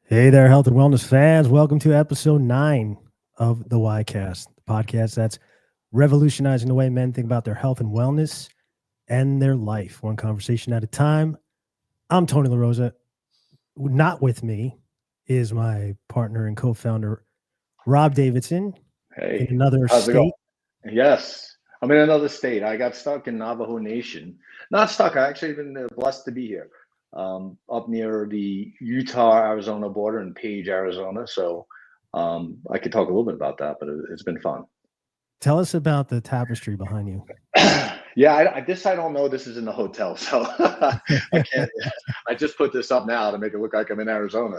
Hey there, health and wellness fans. Welcome to episode 9 of the YCast, the podcast that's revolutionizing the way men think about their health and wellness and their life, one conversation at a time. I'm Tony LaRosa. Not with me is my partner and co-founder, Rob Davidson, in Hey, another how's it going? state. Yes, I'm in another state. I got stuck in Navajo Nation. Not stuck. I actually been blessed to be here, up near the Utah-Arizona border in Page, Arizona. So I could talk a little bit about that, but it's been fun. Tell us about the tapestry behind you. Yeah, I don't know. This is in the hotel, so I can't. I just put this up now to make it look like I'm in Arizona.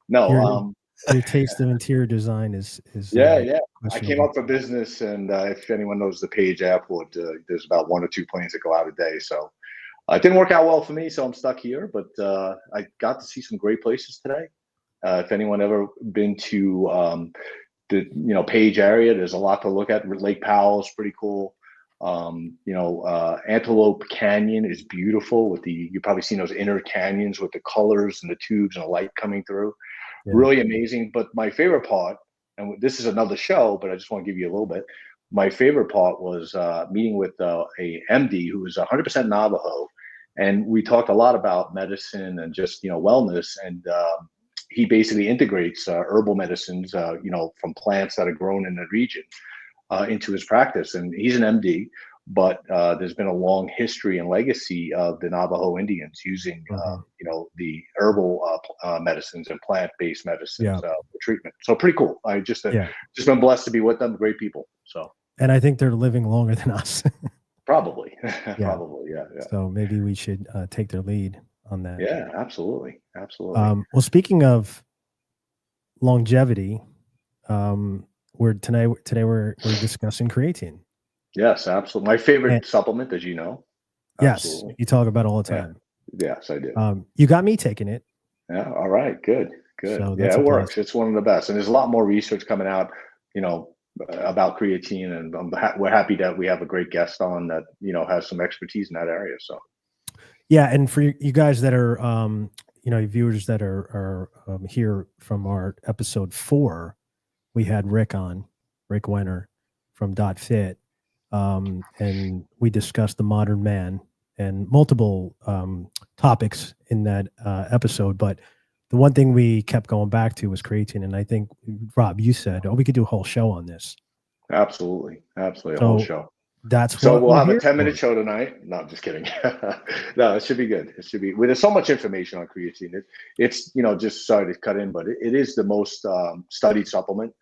No, Your your taste of interior design is yeah. I came questionable. up for business, and if anyone knows the Page Airport, there's about 1 or 2 planes that go out a day. So it didn't work out well for me, so I'm stuck here. But I got to see some great places today. If anyone ever been to the Page area, there's a lot to look at. Lake Powell's pretty cool. Antelope Canyon is beautiful with you've probably seen those inner canyons with the colors and the tubes and the light coming through. Yeah. Really amazing. But my favorite part, and this is another show, but I just want to give you a little bit. My favorite part was meeting with a MD who was 100% Navajo, and we talked a lot about medicine and just wellness. And he basically integrates herbal medicines, from plants that are grown in the region into his practice. And he's an MD, but there's been a long history and legacy of the Navajo Indians using, the herbal medicines and plant-based medicines for treatment. So pretty cool. I just been blessed to be with them. Great people. So, and I think they're living longer than us. Probably, Yeah. probably, yeah. So maybe we should take their lead on that. Yeah, absolutely. Well, speaking of longevity, today we're discussing creatine. Yes, absolutely. My favorite supplement, as you know. Absolutely. Yes, you talk about it all the time. Yeah. Yes, I do. You got me taking it. Yeah. All right. Good. So yeah, it works. It's one of the best, and there's a lot more research coming out, about creatine, and we're happy that we have a great guest on that has some expertise in that area. So. Yeah, and for you guys that are, viewers that are here from our episode 4, we had Rick Wenner from dotFit, and we discussed the modern man and multiple topics in that episode. But the one thing we kept going back to was creatine, and I think Rob, you said, we could do a whole show on this. Absolutely, a whole show. So we'll have a 10-minute show tonight. No, I'm just kidding. No, it should be good. It should be. There's so much information on creatine. It's just sorry to cut in, but it is the most studied supplement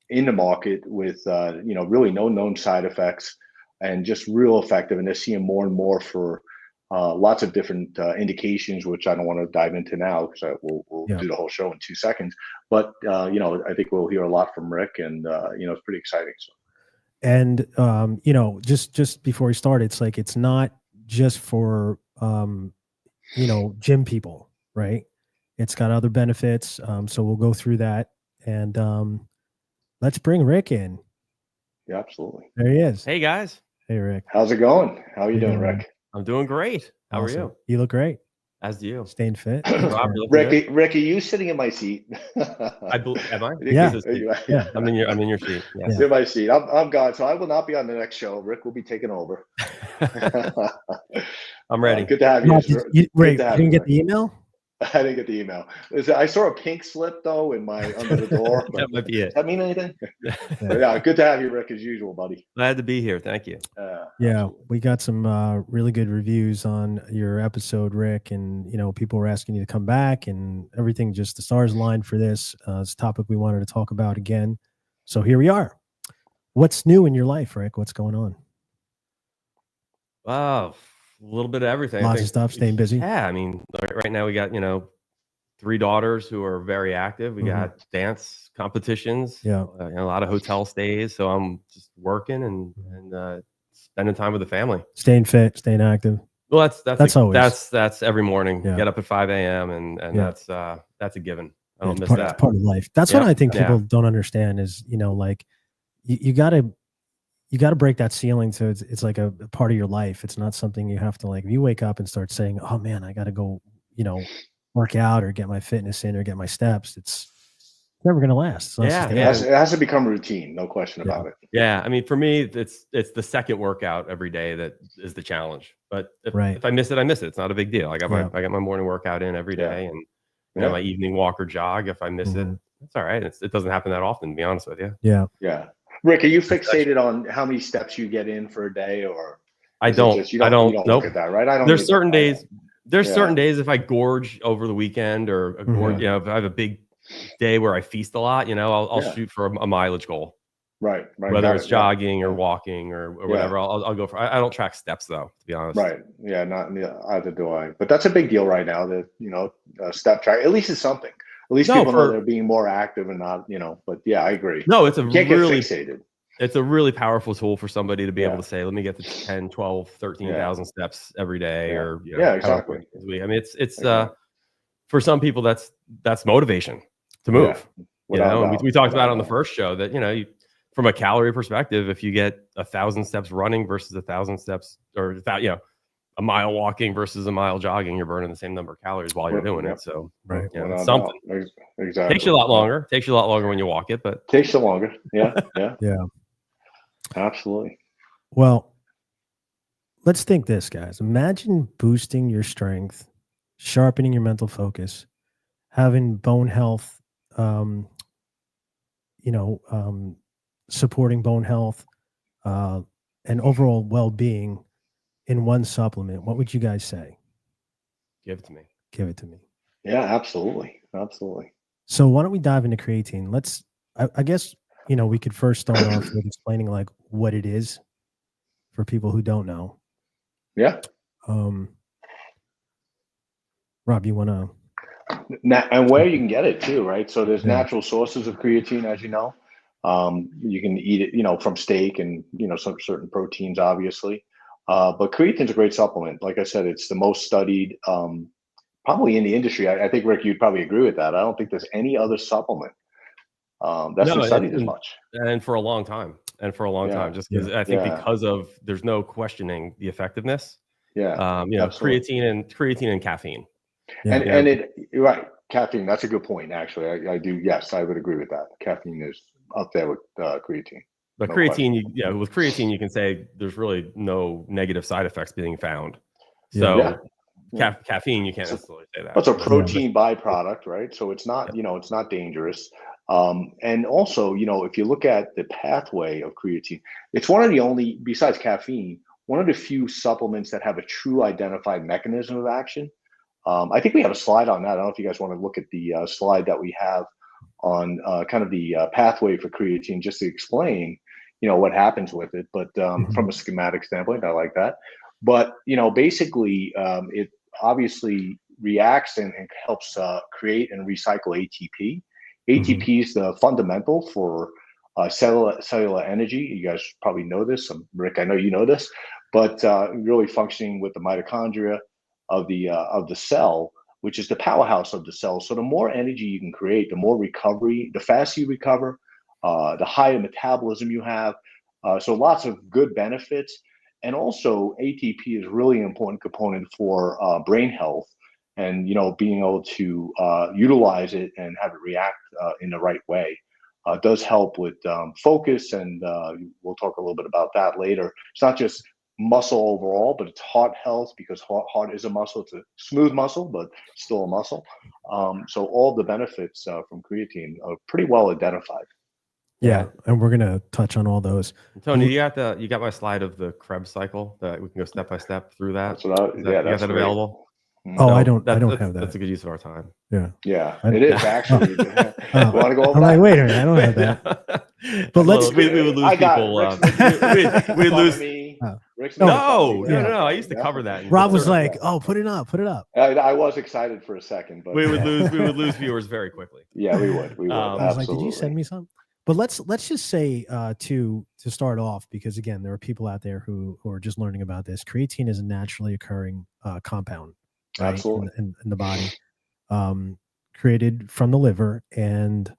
in the market with really no known side effects and just real effective. And they're seeing more and more for lots of different indications, which I don't want to dive into now because we'll do the whole show in 2 seconds. But I think we'll hear a lot from Rick, and it's pretty exciting. So. And just before we start, it's like it's not just for gym people, right? It's got other benefits. So we'll go through that, and let's bring Rick in. Yeah, absolutely. There he is. Hey guys. Hey Rick. How's it going? How are you doing, Rick? I'm doing great. How Awesome. are you? You look great. As do you. Staying fit. Rob, Rick, are you sitting in my seat? Am I? Yeah. I'm in your seat. Yes. In my seat. I'm gone, so I will not be on the next show. Rick will be taking over. I'm ready. Good to have you. Wait, you didn't get the email? I didn't get the email. I saw a pink slip though under the door. That might be it. Does that mean anything? Yeah, good to have you, Rick, as usual, buddy. Glad to be here. Thank you. We got some really good reviews on your episode, Rick, and people were asking you to come back and everything. Just the stars aligned for this. It's a topic we wanted to talk about again. So here we are. What's new in your life, Rick? What's going on? Wow. A little bit of everything. Lots of stuff, staying busy. Yeah, I mean, right now we got 3 daughters who are very active. We got dance competitions. Yeah, a lot of hotel stays. So I'm just working and spending time with the family. Staying fit, staying active. Well, that's always that's every morning. Yeah. Get up at 5 a.m. and that's a given. I don't miss that. It's part of life. That's what I think people don't understand is like you gotta break that ceiling. So it's like a part of your life. It's not something you have to like, if you wake up and start saying, oh man, I got to go, work out or get my fitness in or get my steps, it's never going to last. So Yeah, It has to become routine, no question about it. Yeah, I mean, for me, it's the second workout every day that is the challenge. But if I miss it, I miss it. It's not a big deal. I got my morning workout in every day, and my evening walk or jog. If I miss it, it's all right. It doesn't happen that often, to be honest with you. Yeah. Rick, are you fixated on how many steps you get in for a day, or I don't look nope. at that, right? I don't. There's certain days. There's certain days if I gorge over the weekend or if I have a big day where I feast a lot, I'll shoot for a mileage goal. Right. Whether it's jogging or walking or whatever, I'll go for. I don't track steps though, to be honest. Right. Yeah. Not either do I. But that's a big deal right now. That step track. At least it's something. At least people know they're being more active and not. But yeah, I agree. No, it's you can't get fixated. It's a really powerful tool for somebody to be able to say, let me get to 10, 12, 13,000 steps every day, or exactly. I mean, it's for some people that's motivation to move. We talked about it on the first show that from a calorie perspective, if you get 1,000 steps running versus 1,000 steps, or a mile walking versus a mile jogging, you're burning the same number of calories while you're doing it. So something exactly takes you a lot longer. Takes you a lot longer when you walk it, but takes you longer. Yeah. Absolutely. Well, let's think this, guys. Imagine boosting your strength, sharpening your mental focus, having bone health, supporting bone health, and overall well-being in one supplement. What would you guys say? Give it to me. Give it to me. Yeah, absolutely. So why don't we dive into creatine? I guess, we could first start off with explaining like what it is for people who don't know. Yeah. Rob, you want to? And where you can get it too, right? So there's natural sources of creatine, as you know. You can eat it, from steak and, some certain proteins, obviously. But creatine's a great supplement. Like I said, it's the most studied, probably in the industry. I think, Rick, you'd probably agree with that. I don't think there's any other supplement that's been studied as much. And for a long time. Just because I think because of there's no questioning the effectiveness. Yeah. Creatine and caffeine. And you're right. Caffeine, that's a good point, actually. I do. Yes, I would agree with that. Caffeine is up there with creatine. But creatine, with creatine, you can say there's really no negative side effects being found. So caffeine, you can't necessarily say that. It's a protein byproduct, right? So it's not, it's not dangerous. And also, if you look at the pathway of creatine, it's one of the only, besides caffeine, one of the few supplements that have a true identified mechanism of action. I think we have a slide on that. I don't know if you guys want to look at the slide that we have on kind of the pathway for creatine, just to explain, what happens with it. But from a schematic standpoint, I like that. But, basically, it obviously reacts and helps create and recycle ATP. ATP is the fundamental for cellular energy. You guys probably know this. Rick, I know you know this, but really functioning with the mitochondria of the cell, which is the powerhouse of the cell. So the more energy you can create, the more recovery, the faster you recover, the higher metabolism you have. So lots of good benefits. And also ATP is really an important component for brain health, and being able to utilize it and have it react in the right way does help with focus, and we'll talk a little bit about that later. It's not just muscle overall, but it's heart health, because heart is a muscle. It's a smooth muscle, but still a muscle. So all the benefits from creatine are pretty well identified. Yeah, and we're gonna touch on all those. Tony, you got my slide of the Krebs cycle that we can go step by step through that. That's what you got that available? Oh, I don't have that. That's a good use of our time. Yeah, it is actually. Want to go over that? Wait a minute, I don't have that. But we would lose people. We lose me. No. I used to cover that. Rob was like, "Oh, put it up." I was excited for a second, but we would lose viewers very quickly. Yeah, we would. I was like, "Did you send me something?" But let's just say to start off, because again, there are people out there who are just learning about this. Creatine is a naturally occurring compound, right? Absolutely, in the body, created from the liver, and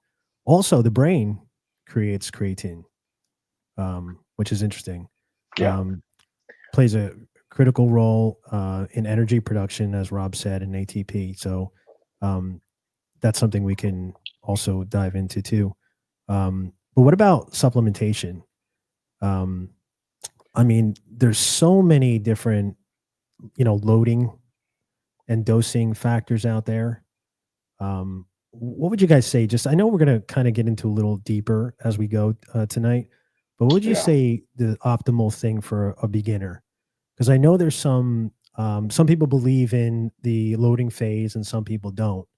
also the brain creates creatine, which is interesting. Plays a critical role in energy production, as Rob said, in ATP. So That's something we can also dive into too. But what about supplementation? I mean, there's so many different, loading and dosing factors out there. What would you guys say? Just, I know we're going to kind of get into a little deeper as we go tonight, but what would you say the optimal thing for a beginner? Because I know there's some people believe in the loading phase and some people don't.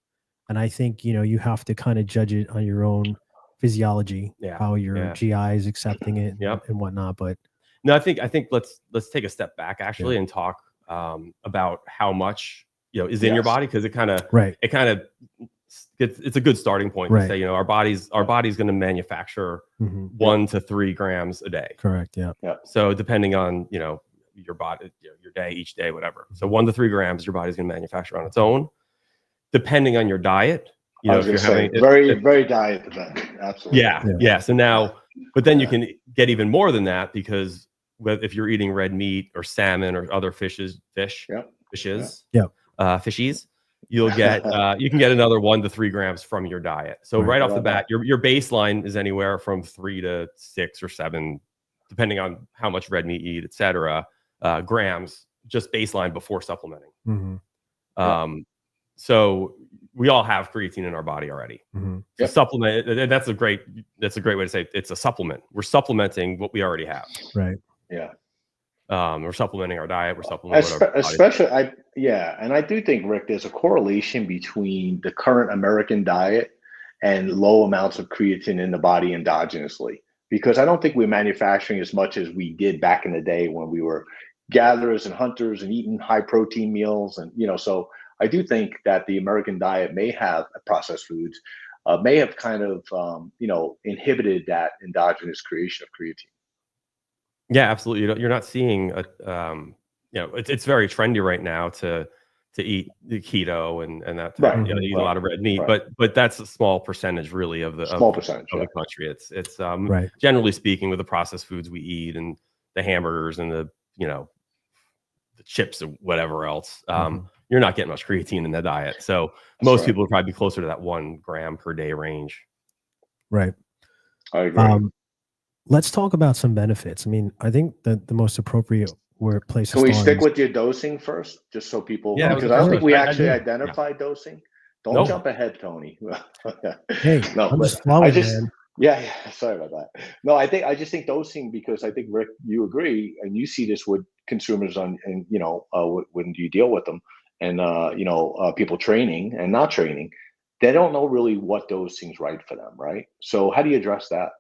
And I think, you have to kind of judge it on your own physiology, how your GI is accepting it and whatnot. But no, I think let's take a step back actually and talk about how much is in your body, because it kind of it's a good starting point to say our body's going to manufacture 1 to 3 grams a day. Correct. Yeah. So depending on your body, your day, each day, whatever. So 1 to 3 grams your body's going to manufacture on its own, depending on your diet. If you're having very diet dependent. Absolutely. Yeah. So now, but then you can get even more than that, because if you're eating red meat or salmon or other fishes, you'll get you can get another 1 to 3 grams from your diet. So right off the bat, your baseline is anywhere from 3 to 6 or 7, depending on how much red meat you eat, etc. Grams, just baseline before supplementing. So we all have creatine in our body already. So supplement, and that's a great way to say it. It's a supplement. We're supplementing what we already have. Right. Yeah. We're supplementing our diet. We're supplementing and I do think, Rick, there's a correlation between the current American diet and low amounts of creatine in the body endogenously, because I don't think we're manufacturing as much as we did back in the day when we were gatherers and hunters and eating high protein meals. And so I do think that the American diet may have processed foods, may have kind of inhibited that endogenous creation of creatine. Yeah, absolutely. You're not seeing it's very trendy right now to eat the keto and that eat a lot of red meat, but that's a small percentage really of the the country. It's generally speaking, with the processed foods we eat and the hamburgers and the chips or whatever else, you're not getting much creatine in the diet. So most people would probably be closer to that 1 gram per day range. Right. I agree. Let's talk about some benefits. I mean, I think that the most appropriate place Can we stick with your dosing first, just so people? Because I don't think we actually identified dosing. Don't jump ahead, Tony. Hey, I'm just flowing, man. Yeah. Sorry about that. No, I just think dosing, because I think, Rick, you agree, and you see this with consumers when you deal with them, and people training and not training, they don't know really what dosing's right for them, right? So how do you address that?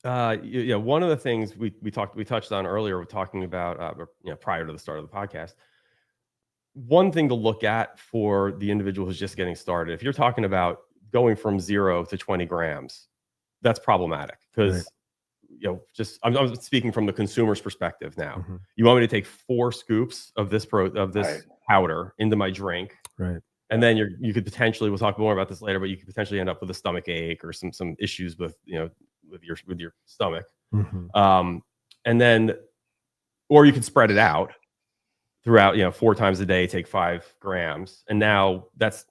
One of the things we touched on earlier, we're talking about prior to the start of the podcast. One thing to look at for the individual who's just getting started, if you're talking about going from 0 to 20 grams, that's problematic, because I'm speaking from the consumer's perspective now. You want me to take 4 scoops of this powder into my drink, right? And then you could potentially, we'll talk more about this later, but you could potentially end up with a stomach ache or some issues with with your stomach. And then, or you could spread it out throughout 4 times a day, take 5 grams, and now that's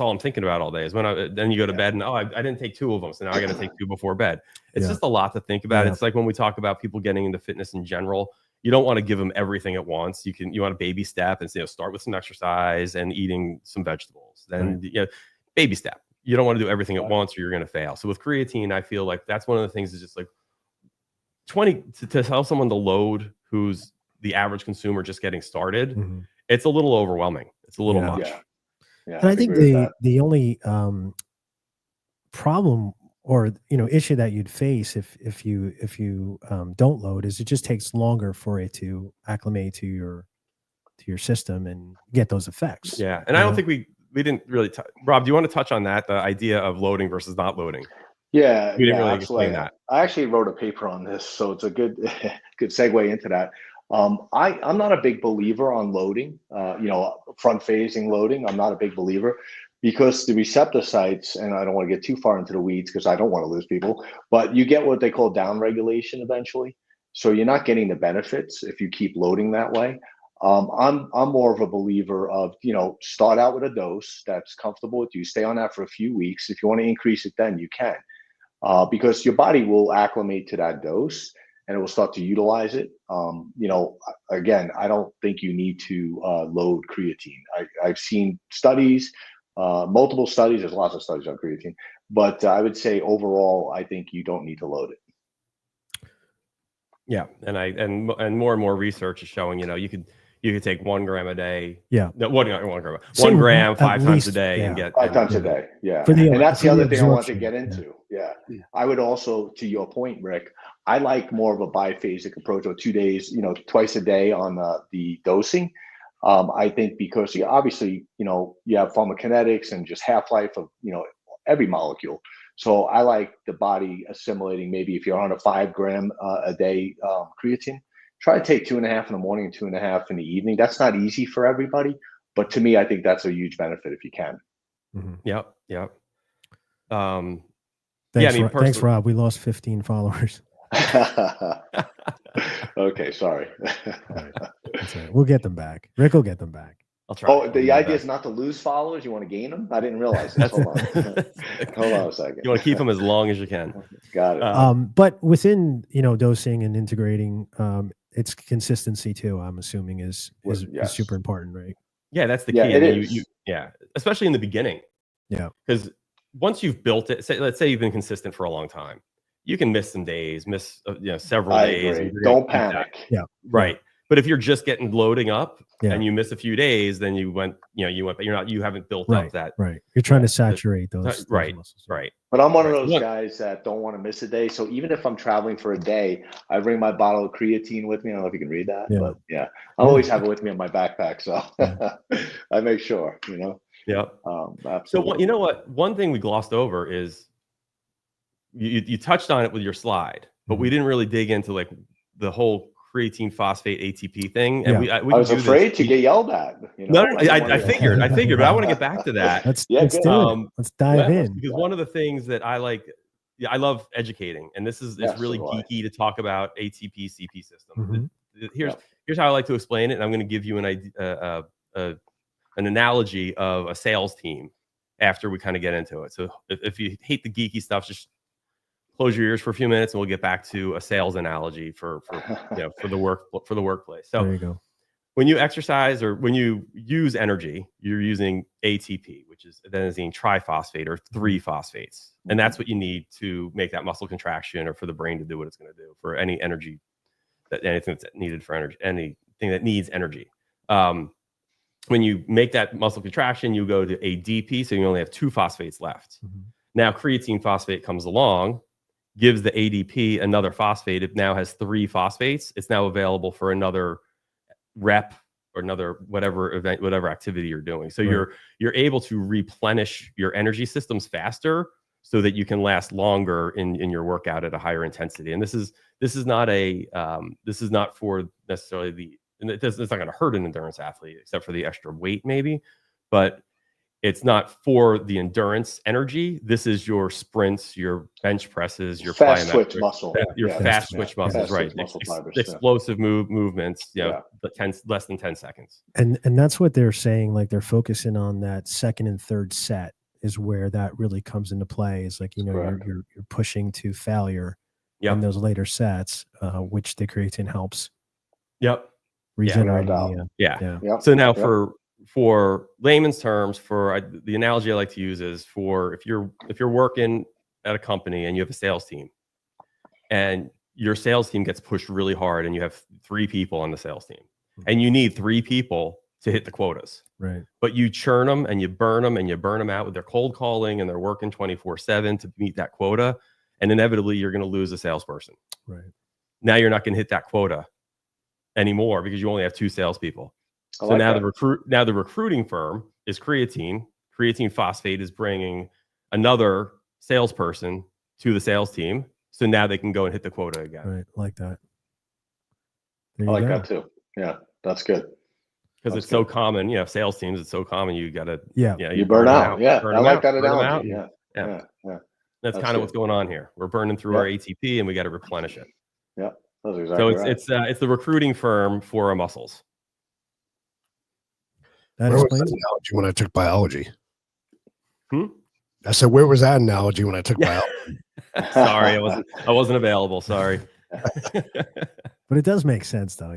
all I'm thinking about all day is then you go to bed and I didn't take 2 of them, so now I got to take 2 before bed. It's just a lot to think about. It's like when we talk about people getting into fitness in general, you don't want to give them everything at once. You want a baby step and start with some exercise and eating some vegetables. Then baby step. You don't want to do everything at once or you're going to fail. So with creatine, I feel like that's one of the things is just like 20 to tell someone to load who's the average consumer just getting started. It's a little overwhelming. It's a little much. Yeah, and I think the only problem or issue that you'd face if you don't load is it just takes longer for it to acclimate to your system and get those effects. Yeah, and I don't think we didn't really Rob, do you want to touch on that, the idea of loading versus not loading? Yeah, we didn't really explain that. I actually wrote a paper on this, so it's a good segue into that. I'm not a big believer on loading, front phasing loading. I'm not a big believer, because the receptor sites, and I don't want to get too far into the weeds because I don't want to lose people, but you get what they call down regulation eventually. So you're not getting the benefits if you keep loading that way. I'm more of a believer of, start out with a dose that's comfortable with you. Stay on that for a few weeks. If you want to increase it, then you can, because your body will acclimate to that dose and it will start to utilize it. Again, I don't think you need to load creatine. I've seen studies, multiple studies. There's lots of studies on creatine, but I would say overall, I think you don't need to load it. Yeah, and more and more research is showing, you could take 1 gram a day. Yeah, no, 1 gram, 1 gram 5 times a day, and get 5 times a day. Yeah, and that's the other thing I want to get into. Yeah, I would also, to your point, Rick, I like more of a biphasic approach, or 2 days, twice a day on the dosing. I think because obviously, you have pharmacokinetics and just half-life of, every molecule. So I like the body assimilating. Maybe if you're on a 5 gram a day creatine, try to take 2.5 in the morning and 2.5 in the evening. That's not easy for everybody, but to me, I think that's a huge benefit if you can. Mm-hmm. Yep. Thanks, Rob. We lost 15 followers. Okay, sorry. That's right. We'll get them back. Rick will get them back. I'll try. Oh, the idea is not to lose followers. You want to gain them? I didn't realize this. Hold on. Hold on a second. You want to keep them as long as you can. Got it. But within, dosing and integrating, it's consistency too, I'm assuming is super important, right? Yeah, that's the key. It is. Especially in the beginning. Yeah. Because once you've built it, let's say you've been consistent for a long time, you can miss some days, several days. Agree. Don't panic. Yeah. Right. But if you're just loading up and you miss a few days, then you went, but you haven't built up that. Right. You're trying to saturate those muscles. Right. But I'm one of those guys that don't want to miss a day. So even if I'm traveling for a day, I bring my bottle of creatine with me. I don't know if you can read that, but I always have it with me in my backpack. So I make sure, Yeah. Absolutely. So you know what? One thing we glossed over is you touched on it with your slide, but we didn't really dig into the whole creatine phosphate ATP thing. And I was afraid to get yelled at. No, I figured, but I want to get back to that. Let's dive in. Because one of the things that I like, I love educating, and this is it's really geeky to talk about ATP CP system. Mm-hmm. Here's how I like to explain it, and I'm going to give you an analogy of a sales team after we kind of get into it. So if you hate the geeky stuff, just close your ears for a few minutes and we'll get back to a sales analogy for the workplace. So there you go. When you exercise or when you use energy, you're using ATP, which is adenosine triphosphate or 3 phosphates. And that's what you need to make that muscle contraction or for the brain to do what it's going to do for any energy, anything that's needed for energy, anything that needs energy. When you make that muscle contraction, you go to ADP, so you only have 2 phosphates left. Mm-hmm. Now creatine phosphate comes along, gives the ADP another phosphate. It now has 3 phosphates. It's now available for another rep or another whatever event, whatever activity you're doing. So you're able to replenish your energy systems faster so that you can last longer in your workout at a higher intensity. And this is not for necessarily it's not going to hurt an endurance athlete except for the extra weight maybe, but it's not for the endurance energy. This is your sprints, your bench presses, your fast switch muscle, fast switch muscles, right? Explosive movements, less than 10 seconds. And that's what they're saying. Like they're focusing on that second and third set is where that really comes into play. Is like you're pushing to failure in those later sets, which the creatine helps. Yep. Regenerating. So now for layman's terms, the analogy I like to use is if you're working at a company and you have a sales team and your sales team gets pushed really hard and you have 3 people on the sales team and you need 3 people to hit the quotas, right? But you churn them and you burn them out with their cold calling and they're working 24/7 to meet that quota. And inevitably you're going to lose a salesperson. Right. Now you're not going to hit that quota anymore because you only have 2 salespeople. So now the recruiting firm is creatine. Creatine phosphate is bringing another salesperson to the sales team. So now they can go and hit the quota again. Right, like that. I like that too. Yeah, that's good. Because it's so common, sales teams. It's so common. You got to you burn out. Yeah, I like that analogy. Yeah. That's kind of what's going on here. We're burning through our ATP and we got to replenish it. Yeah, that's exactly right. It's the recruiting firm for our muscles. That where was explains that analogy when I took biology? Hmm? I said, where was that analogy when I took biology? Sorry, I wasn't available. Sorry. But it does make sense, though.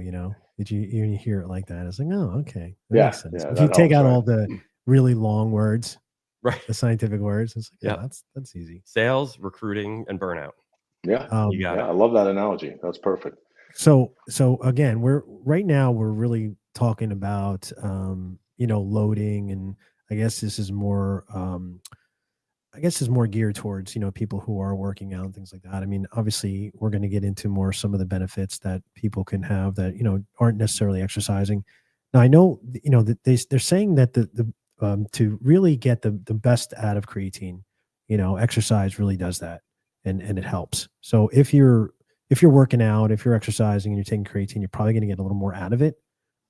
Did you hear it like that? It's like, oh, okay, that makes sense. Yeah, If you take helps, out right? all the really long words, Right. the scientific words, it's like, Yeah. that's easy. Sales, recruiting, and burnout. Yeah, You got it. I love that analogy. That's perfect. So again, we're really talking about loading, and I guess this is more geared towards people who are working out and things like that. I mean, obviously, we're going to get into more some of the benefits that people can have that aren't necessarily exercising. Now, I know that they're saying that the to really get the best out of creatine, exercise really does that, and it helps. So if you're working out, if you're exercising and you're taking creatine, you're probably going to get a little more out of it.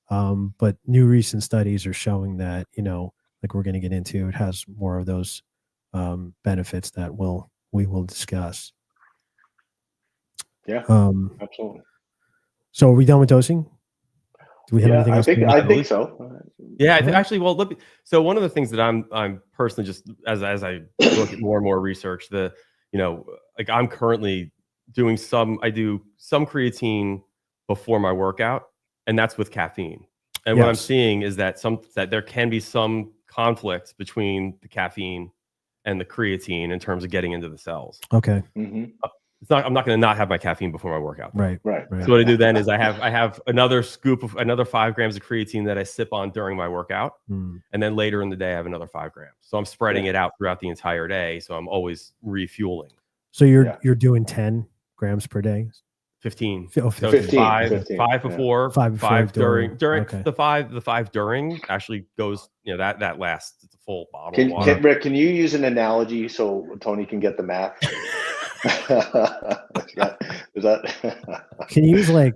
But new recent studies are showing that, like we're going to get into, it has more of those benefits that we will discuss. Yeah, absolutely. So are we done with dosing? Do we have anything else? I think so. Yeah, actually, well, so one of the things that I'm personally, just as I look at more and more research, like I'm currently doing I do some creatine before my workout, and that's with caffeine. And what I'm seeing is that there can be some conflict between the caffeine and the creatine in terms of getting into the cells. Okay. Mm-hmm. I'm not going to not have my caffeine before my workout. Right. So what I do then is I have another 5 grams of creatine that I sip on during my workout. And then later in the day, I have another 5 grams. So I'm spreading it out throughout the entire day. So I'm always refueling. So you're doing 10 grams per day? 15. Oh, So 15. 5 before, 5 during. Okay. The five during actually goes, that lasts. It's a full bottle of water. Rick, can you use an analogy so Tony can get the math? Is that? Can you use something?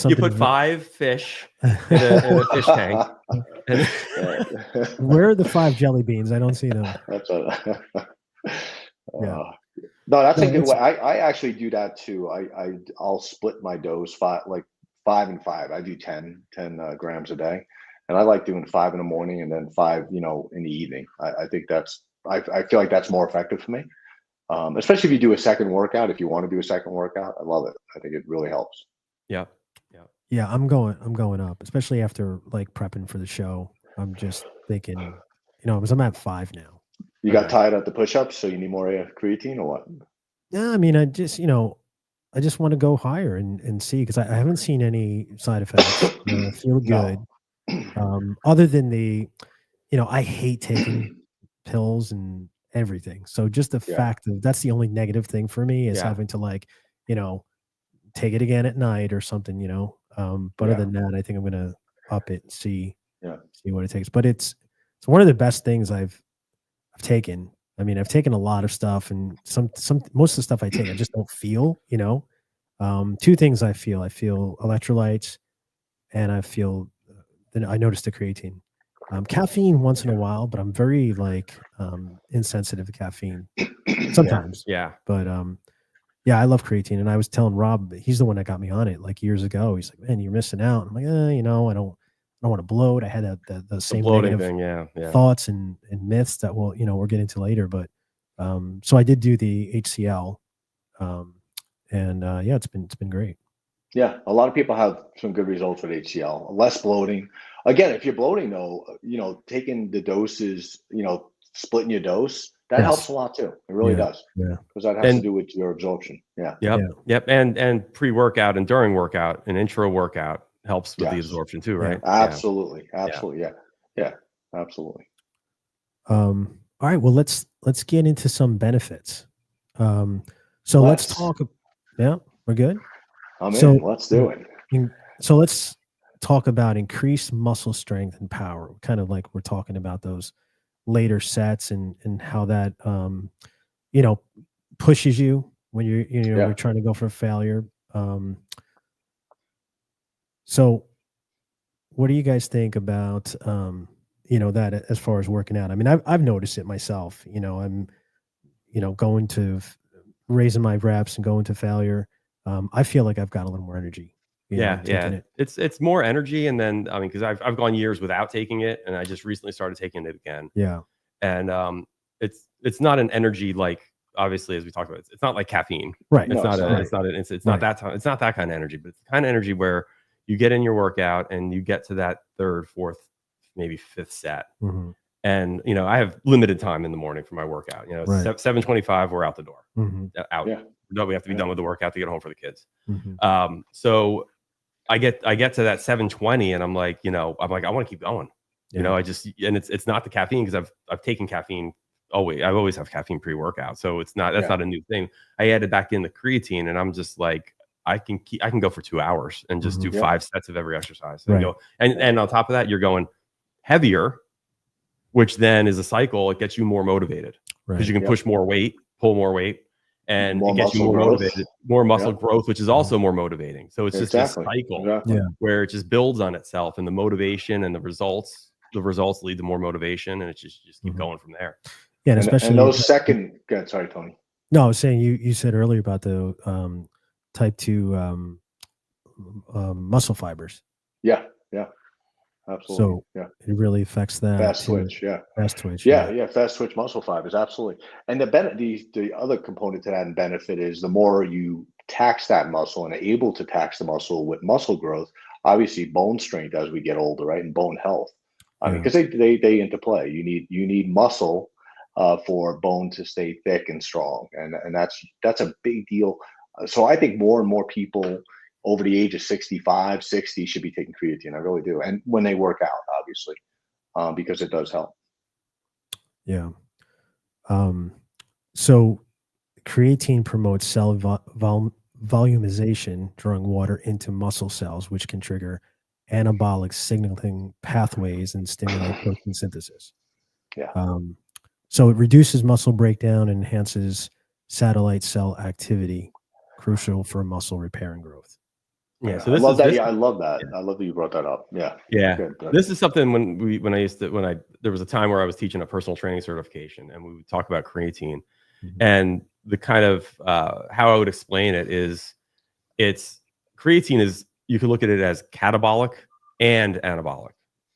You put 5 fish in a fish tank. Where are the 5 jelly beans? I don't see them. That's Yeah. No, that's a good way. I actually do that too. I'll split my dose 5 and 5. I do 10 grams a day, and I like doing 5 in the morning and then 5, in the evening. I think I feel like that's more effective for me. Especially if you do a second workout. If you want to do a second workout, I love it. I think it really helps. Yeah. I'm going up, especially after like prepping for the show. I'm just thinking, because I'm at 5 now. You got tired at the push-ups, so you need more creatine or what? Yeah, I mean, I just want to go higher and see, because I haven't seen any side effects. I feel good. No. Other than I hate taking pills and everything. So just the fact that that's the only negative thing for me is having to take it again at night or something, but other than that, I think I'm going to up it and see what it takes. But it's one of the best things I've taken. I mean, I've taken a lot of stuff, and most of the stuff I take, I just don't feel, 2 things I feel electrolytes, and I feel, then I noticed the creatine. Caffeine once in a while, but I'm very insensitive to caffeine sometimes. Yeah. But I love creatine, and I was telling Rob, he's the one that got me on it years ago. He's like, "Man, you're missing out." I'm like, I don't want to bloat. I had the same bloating negative thing, thoughts and myths that we'll get into later. But so I did do the HCL, and it's been great. Yeah, a lot of people have some good results with HCL. Less bloating. Again, if you're bloating though, taking the doses, splitting your dose, that helps a lot too. It really does. Yeah, because that has to do with your absorption. Yeah. Yep. And pre-workout and during workout and intro workout helps with the absorption too, right? Absolutely. Absolutely. Yeah. Absolutely. All right. Well, let's get into some benefits. So let's talk. Yeah, we're good. Let's do it. So let's talk about increased muscle strength and power. Kind of like we're talking about those later sets and how that pushes you when you're trying to go for failure. So what do you guys think about that as far as working out? I mean, I've noticed it myself. I'm going to raising my reps and going to failure. I feel like I've got a little more energy. It's more energy, and then I mean, because I've gone years without taking it, and I just recently started taking it again. Yeah, and it's not an energy like, obviously, as we talked about, it's not like caffeine, right? It's not that kind of energy, but it's the kind of energy where you get in your workout and you get to that third, fourth, maybe fifth set. Mm-hmm. And, I have limited time in the morning for my workout. 7:25, we're out the door. Mm-hmm. Out. Yeah. No, we have to be done with the workout to get home for the kids. Mm-hmm. So I get to that 7:20, and I'm like, I want to keep going. Yeah. And it's not the caffeine, because I've taken caffeine always. I always have caffeine pre-workout, so that's not a new thing. I added back in the creatine, and I'm just like, I can go for 2 hours and just do 5 sets of every exercise. Right. And on top of that, you're going heavier, which then is a cycle. It gets you more motivated, because you can push more weight, pull more weight, and it gets you more motivated, more muscle growth, which is also more motivating. So it's just this cycle where it just builds on itself, and the motivation and the results lead to more motivation, and it's just keep going from there. Yeah, and especially those second. Good, sorry, Tony. No, I was saying you said earlier about the type 2 muscle fibers. Yeah, absolutely. So it really affects that fast twitch. Fast twitch. Fast twitch muscle fibers, absolutely. And the other component to that and benefit is the more you tax that muscle and are able to tax the muscle with muscle growth, obviously bone strength as we get older, right, and bone health. I mean, because they interplay. You need muscle for bone to stay thick and strong, and that's a big deal. So I think more and more people over the age of 65, 60 should be taking creatine. I really do. And when they work out, obviously, because it does help. Yeah. So creatine promotes cell volumization, drawing water into muscle cells, which can trigger anabolic signaling pathways and stimulate protein synthesis. Yeah. So it reduces muscle breakdown and enhances satellite cell activity, crucial for muscle repair and growth. Yeah, so I love that. I love that you brought that up. Yeah. Good. This is something there was a time where I was teaching a personal training certification, and we would talk about creatine, and the kind of how I would explain it is, creatine is, you could look at it as catabolic and anabolic.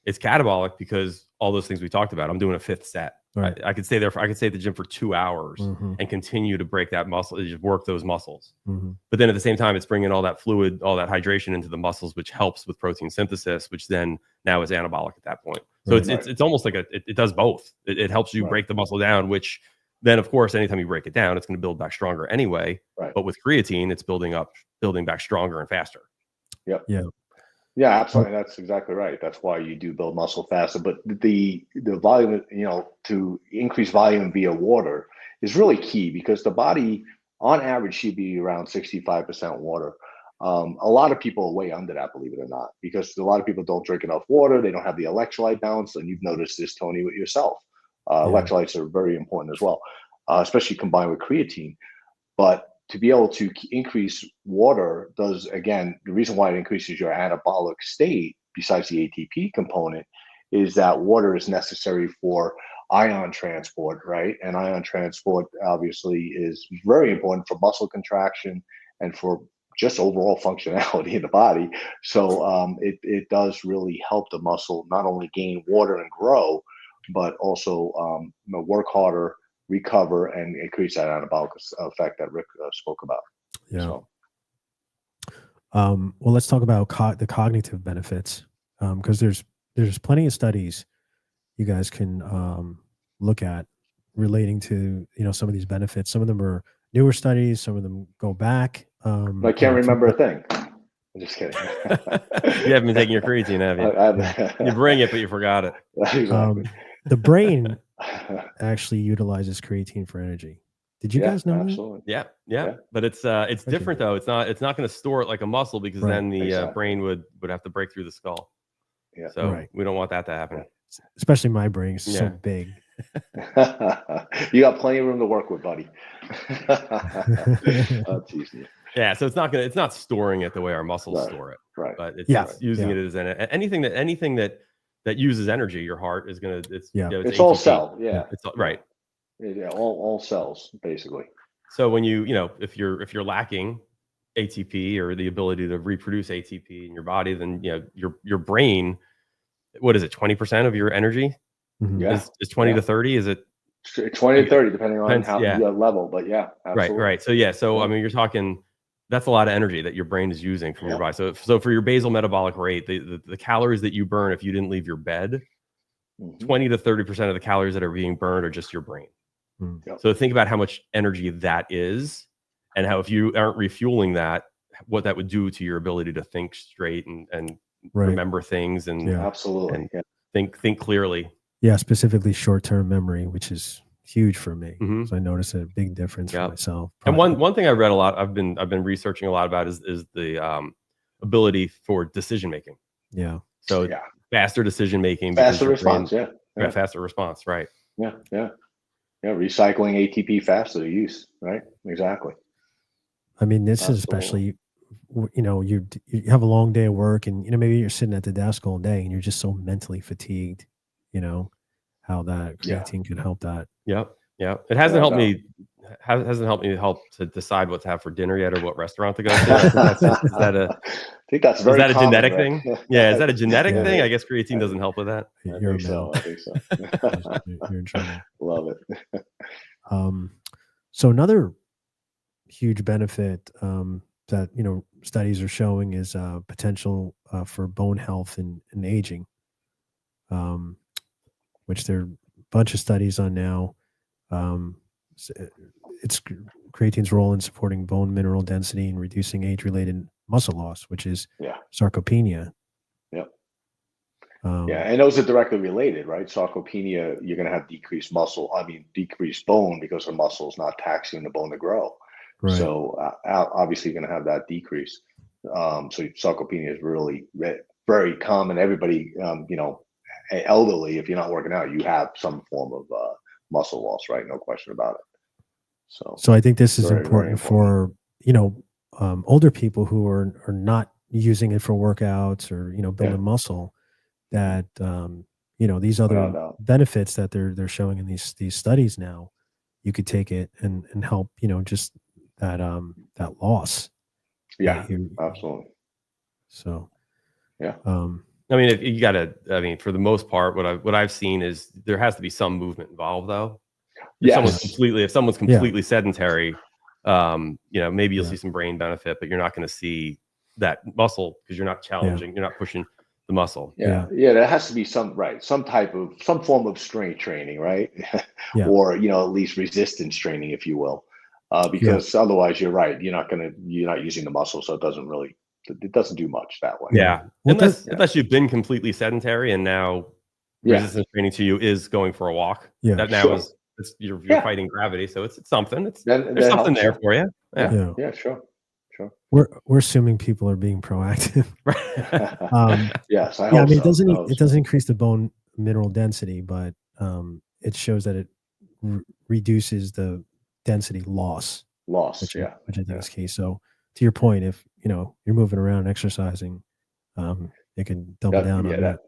It's catabolic because all those things we talked about. I'm doing a 5th set. Right. I could stay at the gym for 2 hours and continue to break that muscle, just work those muscles. But then at the same time, it's bringing all that fluid, all that hydration into the muscles, which helps with protein synthesis, which then now is anabolic at that point. So it's almost like it does both. It helps you break the muscle down, which then, of course, anytime you break it down, it's going to build back stronger anyway. Right. But with creatine, it's building back stronger and faster. Yep. Yeah, absolutely. That's exactly right. That's why you do build muscle faster. But the volume, to increase volume via water is really key, because the body, on average, should be around 65% water. A lot of people are way under that, believe it or not, because a lot of people don't drink enough water. They don't have the electrolyte balance, and you've noticed this, Tony, with yourself. Electrolytes are very important as well, especially combined with creatine. But to be able to increase water does, again, the reason why it increases your anabolic state, besides the ATP component, is that water is necessary for ion transport, right? And ion transport obviously is very important for muscle contraction and for just overall functionality in the body. So it does really help the muscle not only gain water and grow, but also work harder, recover, and increase that anabolic effect that Rick spoke about. Yeah. So. Well, let's talk about the cognitive benefits, because there's plenty of studies you guys can look at relating to some of these benefits. Some of them are newer studies. Some of them go back. I can't remember a thing. I'm just kidding. You haven't been taking your creatine, have you? You bring it, but you forgot it. Exactly. The brain actually utilizes creatine for energy. Did you guys know absolutely. that? Yeah. But it's different though. It's not going to store it like a muscle, because then the brain would have to break through the skull. Yeah. So we don't want that to happen. Especially my brain is so big. You got plenty of room to work with, buddy. Yeah. So it's not storing it the way our muscles store it. Right. But it's using it as anything that uses energy. Your heart is going to, it's all cell. Yeah. It's right. Yeah. All cells basically. So when if you're lacking ATP or the ability to reproduce ATP in your body, then your brain, what is it, 20% of your energy? Yeah. Is 20 to 30? Is it 20 to 30, depending on how the level? But yeah, absolutely. Right. So I mean, you're talking, that's a lot of energy that your brain is using from your body. So for your basal metabolic rate, the calories that you burn if you didn't leave your bed, 20 to 30% of the calories that are being burned are just your brain. So think about how much energy that is, and how if you aren't refueling that, what that would do to your ability to think straight and remember things and absolutely think clearly. Yeah, specifically short-term memory, which is huge for me. So I noticed a big difference for myself. And one thing I read a lot, I've been researching a lot about is the ability for decision making. Yeah. So faster decision making, faster response. Faster response. Right. Yeah, recycling ATP faster to use, right? Exactly. I mean, this is especially, you have a long day of work, and maybe you're sitting at the desk all day, and you're just so mentally fatigued. How that creatine could help that. Yeah. It hasn't helped me. Hasn't helped me to decide what to have for dinner yet, or what restaurant to go to. I think that's very common, a genetic thing? Yeah, is that a genetic thing? I guess creatine doesn't help with that. I think so. You're in trouble. Love it. So another huge benefit that studies are showing is potential for bone health and aging, which there are a bunch of studies on now. It's creatine's role in supporting bone mineral density and reducing age-related muscle loss, which is sarcopenia. And those are directly related, right? Sarcopenia, you're going to have decreased bone because the muscle is not taxing the bone to grow. Right. So obviously you're going to have that decrease. So sarcopenia is really very common. Everybody, elderly, if you're not working out, you have some form of muscle loss, right? No question about it. So I think this is important for older people who are not using it for workouts or building muscle. That these other benefits that they're showing in these studies now, you could take it and help just that loss. Absolutely. So I mean, if you gotta, for the most part, what I've seen is there has to be some movement involved, though. If someone's completely sedentary, maybe you'll see some brain benefit, but you're not going to see that muscle because you're not challenging, you're not pushing the muscle. There has to be some form of strength training, right? Or at least resistance training, if you will, because otherwise you're right, you're not using the muscle, so it doesn't do much that way. Unless you've been completely sedentary and now resistance training to you is going for a walk. That now you're fighting gravity, so it's something. There's something there for you. Sure. We're assuming people are being proactive. Yes, I mean, it doesn't increase the bone mineral density, but it shows that it reduces the density loss. Which I think is key. So to your point, if you're moving around, exercising, it can double down on that.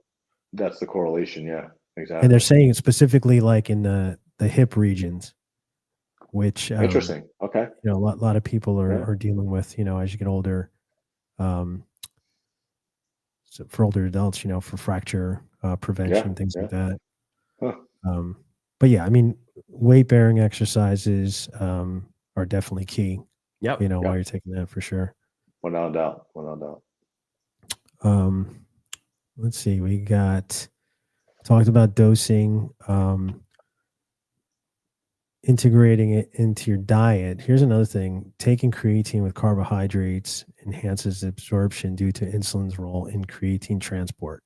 That's the correlation. Yeah, exactly. And they're saying specifically like in the hip regions, which interesting. Okay. A lot of people are dealing with, as you get older, so for older adults, for fracture prevention, things like that. But I mean, weight bearing exercises are definitely key. While you're taking that, for sure. Without doubt. Let's see, we talked about dosing, integrating it into your diet. Here's another thing: taking creatine with carbohydrates enhances absorption due to insulin's role in creatine transport.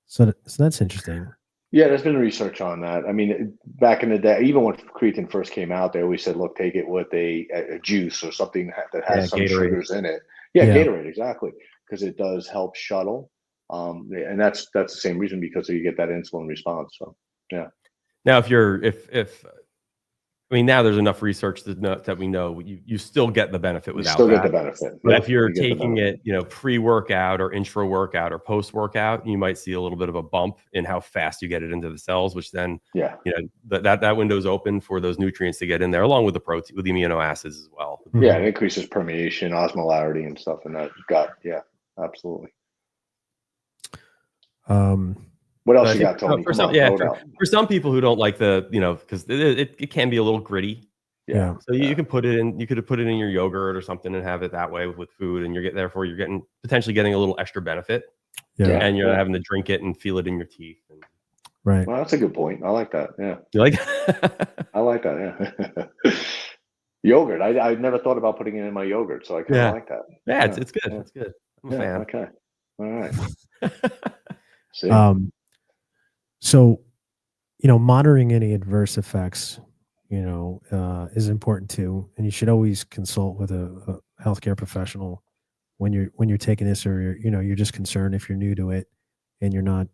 So that's interesting. Yeah, there's been research on that. I mean, back in the day, even when creatine first came out, they always said, look, take it with a juice or something that has some sugars in it. Gatorade, exactly, because it does help shuttle. And that's the same reason, because you get that insulin response. So, Now, if I mean, now there's enough research to know that we know you still get the benefit without still that. get the benefit. But if you're taking it, pre-workout or intra-workout or post-workout, you might see a little bit of a bump in how fast you get it into the cells, which then, that window's open for those nutrients to get in there, along with the protein, with the amino acids as well. Yeah, it increases permeation, osmolarity, and stuff, and that absolutely. What else you got, Tony? For some people who don't like the, because it can be a little gritty. Yeah. So you can put it in. You could put it in your yogurt or something and have it that way with food, and you're potentially getting a little extra benefit. Yeah. And you're not having to drink it and feel it in your teeth. Right. Well, that's a good point. I like that. Yeah. You like that? I like that. Yeah. Yogurt. I never thought about putting it in my yogurt, so I kind of like that. Yeah, it's good. It's good. I'm a fan. Okay. All right. See? So, monitoring any adverse effects, is important too, and you should always consult with a healthcare professional when you're taking this, or you're just concerned if you're new to it and you're not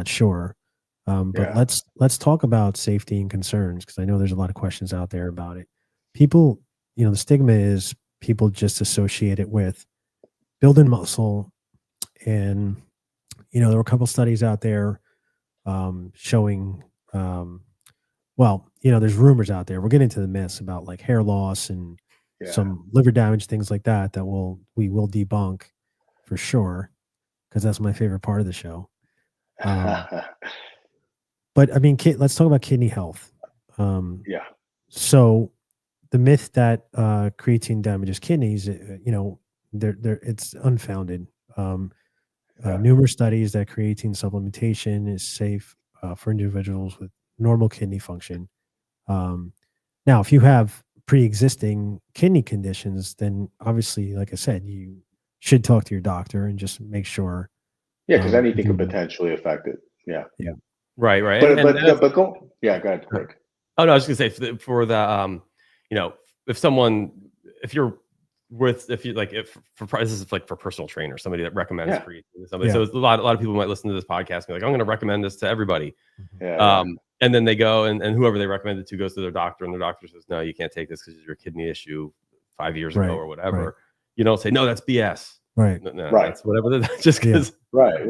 sure. But let's talk about safety and concerns, because I know there's a lot of questions out there about it. People, the stigma is people just associate it with building muscle, and there were a couple studies out there showing. There's rumors out there. We're getting into the myths about like hair loss and some liver damage, things like that we will debunk for sure, because that's my favorite part of the show. But I mean, let's talk about kidney health. So the myth that creatine damages kidneys, it's unfounded. Numerous studies that creatine supplementation is safe for individuals with normal kidney function. Now, if you have pre-existing kidney conditions, then obviously, like I said, you should talk to your doctor and just make sure. Yeah, because anything could potentially affect it. Yeah. Yeah. Right. But go. Yeah, go ahead, Rick. Oh no, I was just gonna say for the if you're with, this is like for personal trainer, somebody that recommends creatine to somebody. So a lot of people might listen to this podcast and be like, I'm going to recommend this to everybody. And then they go and whoever they recommend it to goes to their doctor, and their doctor says, no, you can't take this because it's your kidney issue 5 years ago or whatever. Right. You don't say, no, that's BS. Right. No, that's whatever. Just because. Right.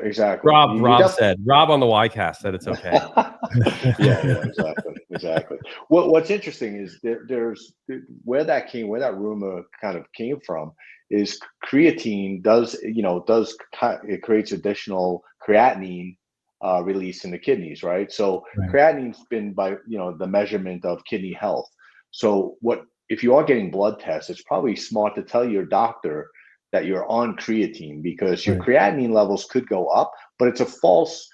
Exactly. Rob on the YCast said it's okay. Exactly. What's interesting is there's where that rumor kind of came from is creatine it creates additional creatinine release in the kidneys, right? So creatine's been by the measurement of kidney health. So if you are getting blood tests, it's probably smart to tell your doctor that you're on creatine, because your creatinine levels could go up, but it's a false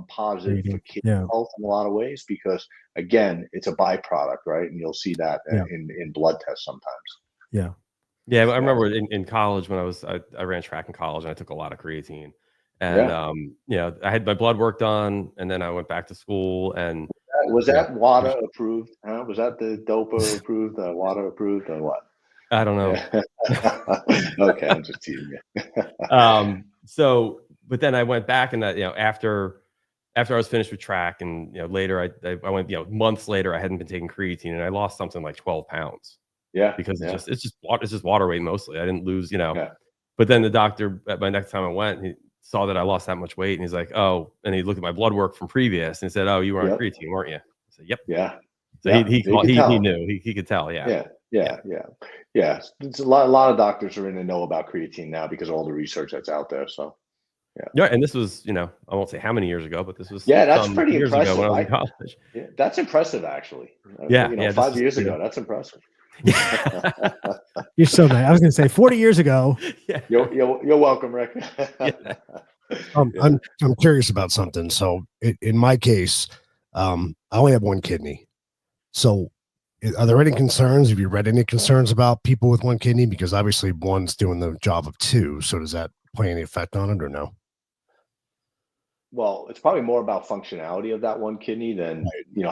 positive for kidney health in a lot of ways, because again, it's a byproduct, right? And you'll see that in blood tests sometimes. I remember in college when I ran track in college, and I took a lot of creatine, and I had my blood work done, and then I went back to school. And was that WADA approved? Was that the DOPA approved, WADA approved, or what? I don't know. Okay, I'm just teasing you. But then I went back, and that after I was finished with track, and later I went months later, I hadn't been taking creatine, and I lost something like 12 pounds. Yeah, because it's just water weight mostly. I didn't lose, But then the doctor, by next time I went, he saw that I lost that much weight, and he's like, oh, and he looked at my blood work from previous, and he said, oh, you were on creatine, weren't you? I said, yep. Yeah. So he knew. He could tell. Yeah. It's a lot of doctors are in the know about creatine now because of all the research that's out there. So and this was I won't say how many years ago, but this was that's pretty years impressive ago when I was in college. Yeah, that's impressive, actually. 5 years ago, that's impressive. You're so nice. I was going to say 40 years ago. You're welcome, Rick. I'm curious about something. So in my case, I only have one kidney. So are there any concerns? Have you read any concerns about people with one kidney? Because obviously one's doing the job of two. So does that play any effect on it or no? Well, it's probably more about functionality of that one kidney than,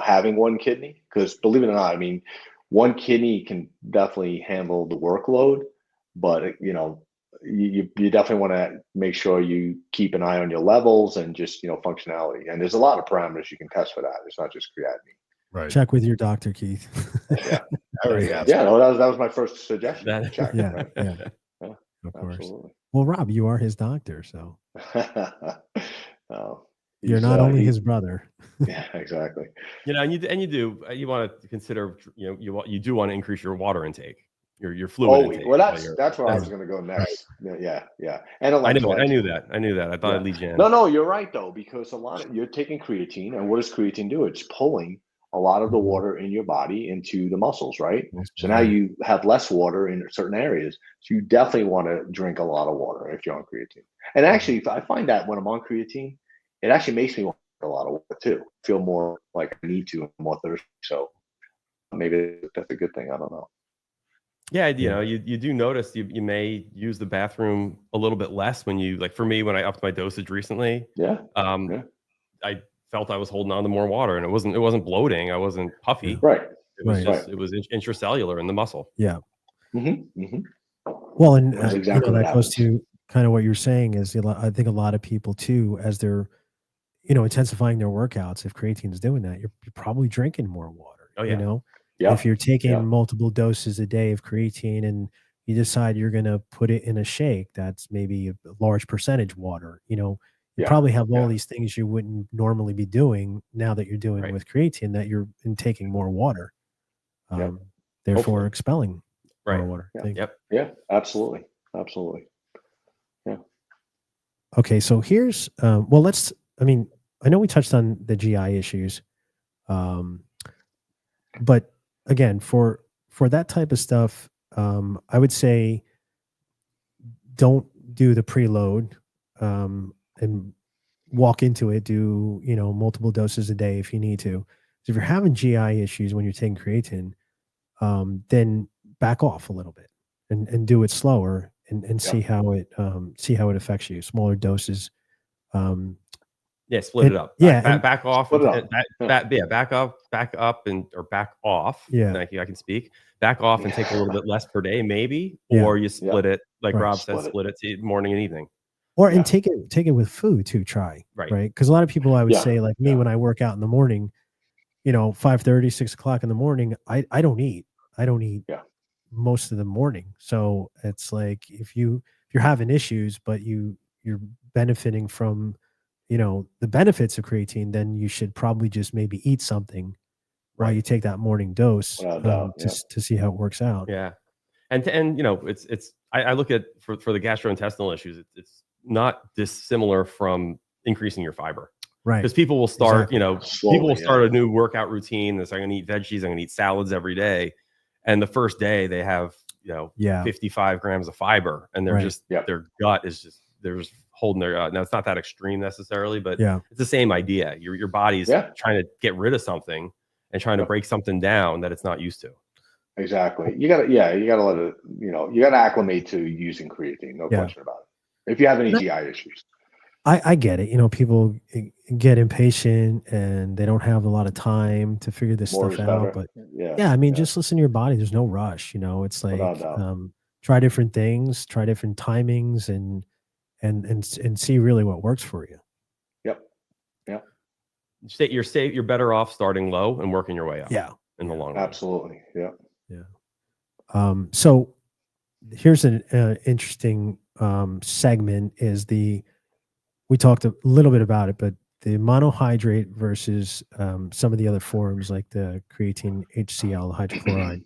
having one kidney. Because believe it or not, I mean, one kidney can definitely handle the workload, but you definitely want to make sure you keep an eye on your levels and just, functionality. And there's a lot of parameters you can test for that. It's not just creatinine. Right. Check with your doctor, Keith. Yeah. I already have. Yeah, no, that was my first suggestion. Check. Yeah, Right? yeah, Yeah, of course. absolutely. Well, Rob, you are his doctor, so Oh, you're not only his brother. Yeah, exactly. You know, you want to consider, you do want to increase your water intake, your fluid intake. Well, that's where I was going to go next. Yeah. And I knew that. I thought I'd lead you in. No, you're right though, because you're taking creatine, and what does creatine do? It's pulling a lot of the water in your body into the muscles, right? So now you have less water in certain areas. So you definitely want to drink a lot of water if you're on creatine. And actually, I find that when I'm on creatine, it actually makes me want a lot of water too. Feel more like I need to, and more thirsty. So maybe that's a good thing. I don't know. Yeah, you do notice you may use the bathroom a little bit less when you, like for me, when I upped my dosage recently. I felt I was holding on to more water, and it wasn't bloating. I wasn't puffy. Right. It was just it was intracellular in the muscle. Yeah. Mm-hmm. Well, and exactly that goes to kind of what you're saying is I think a lot of people too, as they're intensifying their workouts, if creatine is doing that, you're probably drinking more water. Oh yeah. If you're taking multiple doses a day of creatine and you decide you're going to put it in a shake, that's maybe a large percentage water. You probably have all these things you wouldn't normally be doing now that you're doing with creatine, that you're taking more water, therefore Hopefully. expelling more water. Yeah, absolutely. Yeah. Okay, so here's I know we touched on the GI issues, but again, for that type of stuff, I would say don't do the preload, and walk into it. Do multiple doses a day if you need to. So if you're having GI issues when you're taking creatine, then back off a little bit and do it slower and see how it affects you. Smaller doses. Split it up. Back off. Split it up. Back up or back off. Yeah. Thank you. I can speak. Back off and take a little bit less per day, maybe, or you split it, like Rob said, split it to morning and evening. Or and take it with food too. Try right because a lot of people, I would say, like me, when I work out in the morning, 5:30, 6 o'clock in the morning, I don't eat. Most of the morning. So it's like if you're having issues, but you're benefiting from the benefits of creatine, then you should probably just maybe eat something while you take that morning dose to see how it works out. Yeah, and it's I look at for the gastrointestinal issues, it's not dissimilar from increasing your fiber. Right. Because people will start, slowly, people will start a new workout routine. That's I'm going to eat veggies, I'm going to eat salads every day. And the first day they have, 55 grams of fiber, and they're just, their gut is just, they're just holding their gut. Now it's not that extreme necessarily, but it's the same idea. Your body's trying to get rid of something and trying to break something down that it's not used to. Exactly. You gotta let it, you gotta acclimate to using creatine. No question about it. If you have any GI issues. I get it. People get impatient and they don't have a lot of time to figure this stuff out. But just listen to your body. There's no rush. It's like try different things, try different timings, and see really what works for you. Yep. You're better off starting low and working your way up. Yeah. In the long run. Absolutely. Yeah. So here's an interesting segment is we talked a little bit about it, but the monohydrate versus some of the other forms like the creatine HCl hydrochloride,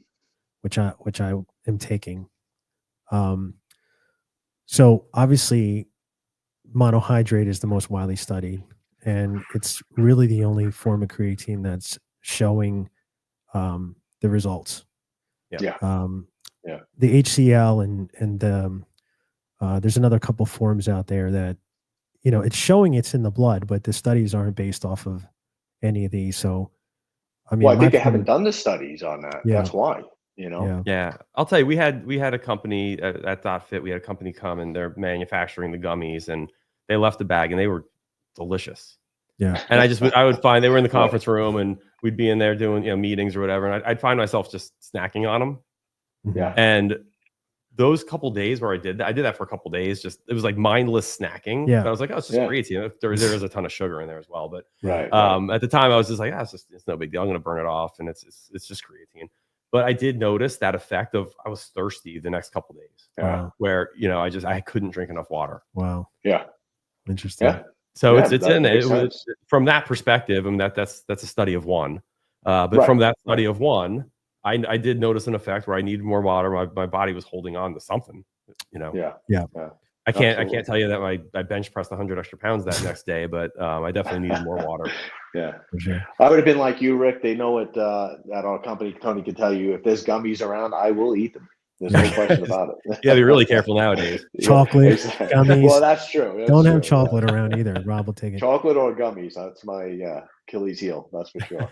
which I am taking. So obviously monohydrate is the most widely studied, and it's really the only form of creatine that's showing the results. Yeah. The HCl and there's another couple forms out there that it's showing it's in the blood, but the studies aren't based off of any of these. So, I think they haven't done the studies on that. Yeah. That's why, Yeah. I'll tell you, we had a company at dotFit. We had a company come and they're manufacturing the gummies, and they left the bag and they were delicious. Yeah. And I would find they were in the conference room and we'd be in there doing, meetings or whatever. And I'd find myself just snacking on them. Yeah. And those couple days where I did that for a couple days. Just it was like mindless snacking. Yeah. But I was like, oh, it's just creatine. There is a ton of sugar in there as well. But right. At the time, I was just like, it's no big deal. I'm going to burn it off, and it's just creatine. But I did notice that effect of I was thirsty the next couple days. Wow. Where I couldn't drink enough water. Wow. Yeah. Interesting. Yeah. So it's in it. It was, from that perspective, and that's a study of one. But from that study of one, I did notice an effect where I needed more water. My body was holding on to something, Yeah. I can't tell you that I bench pressed 100 extra pounds that next day, but I definitely needed more water. Yeah. For sure. I would have been like you, Rick. They know it at our company. Tony can tell you if there's gummies around, I will eat them. There's no question about it. Yeah, be really careful nowadays. Chocolate, gummies. Well, that's true. Don't have chocolate around either. Rob will take it. Chocolate or gummies. That's my Achilles heel. That's for sure.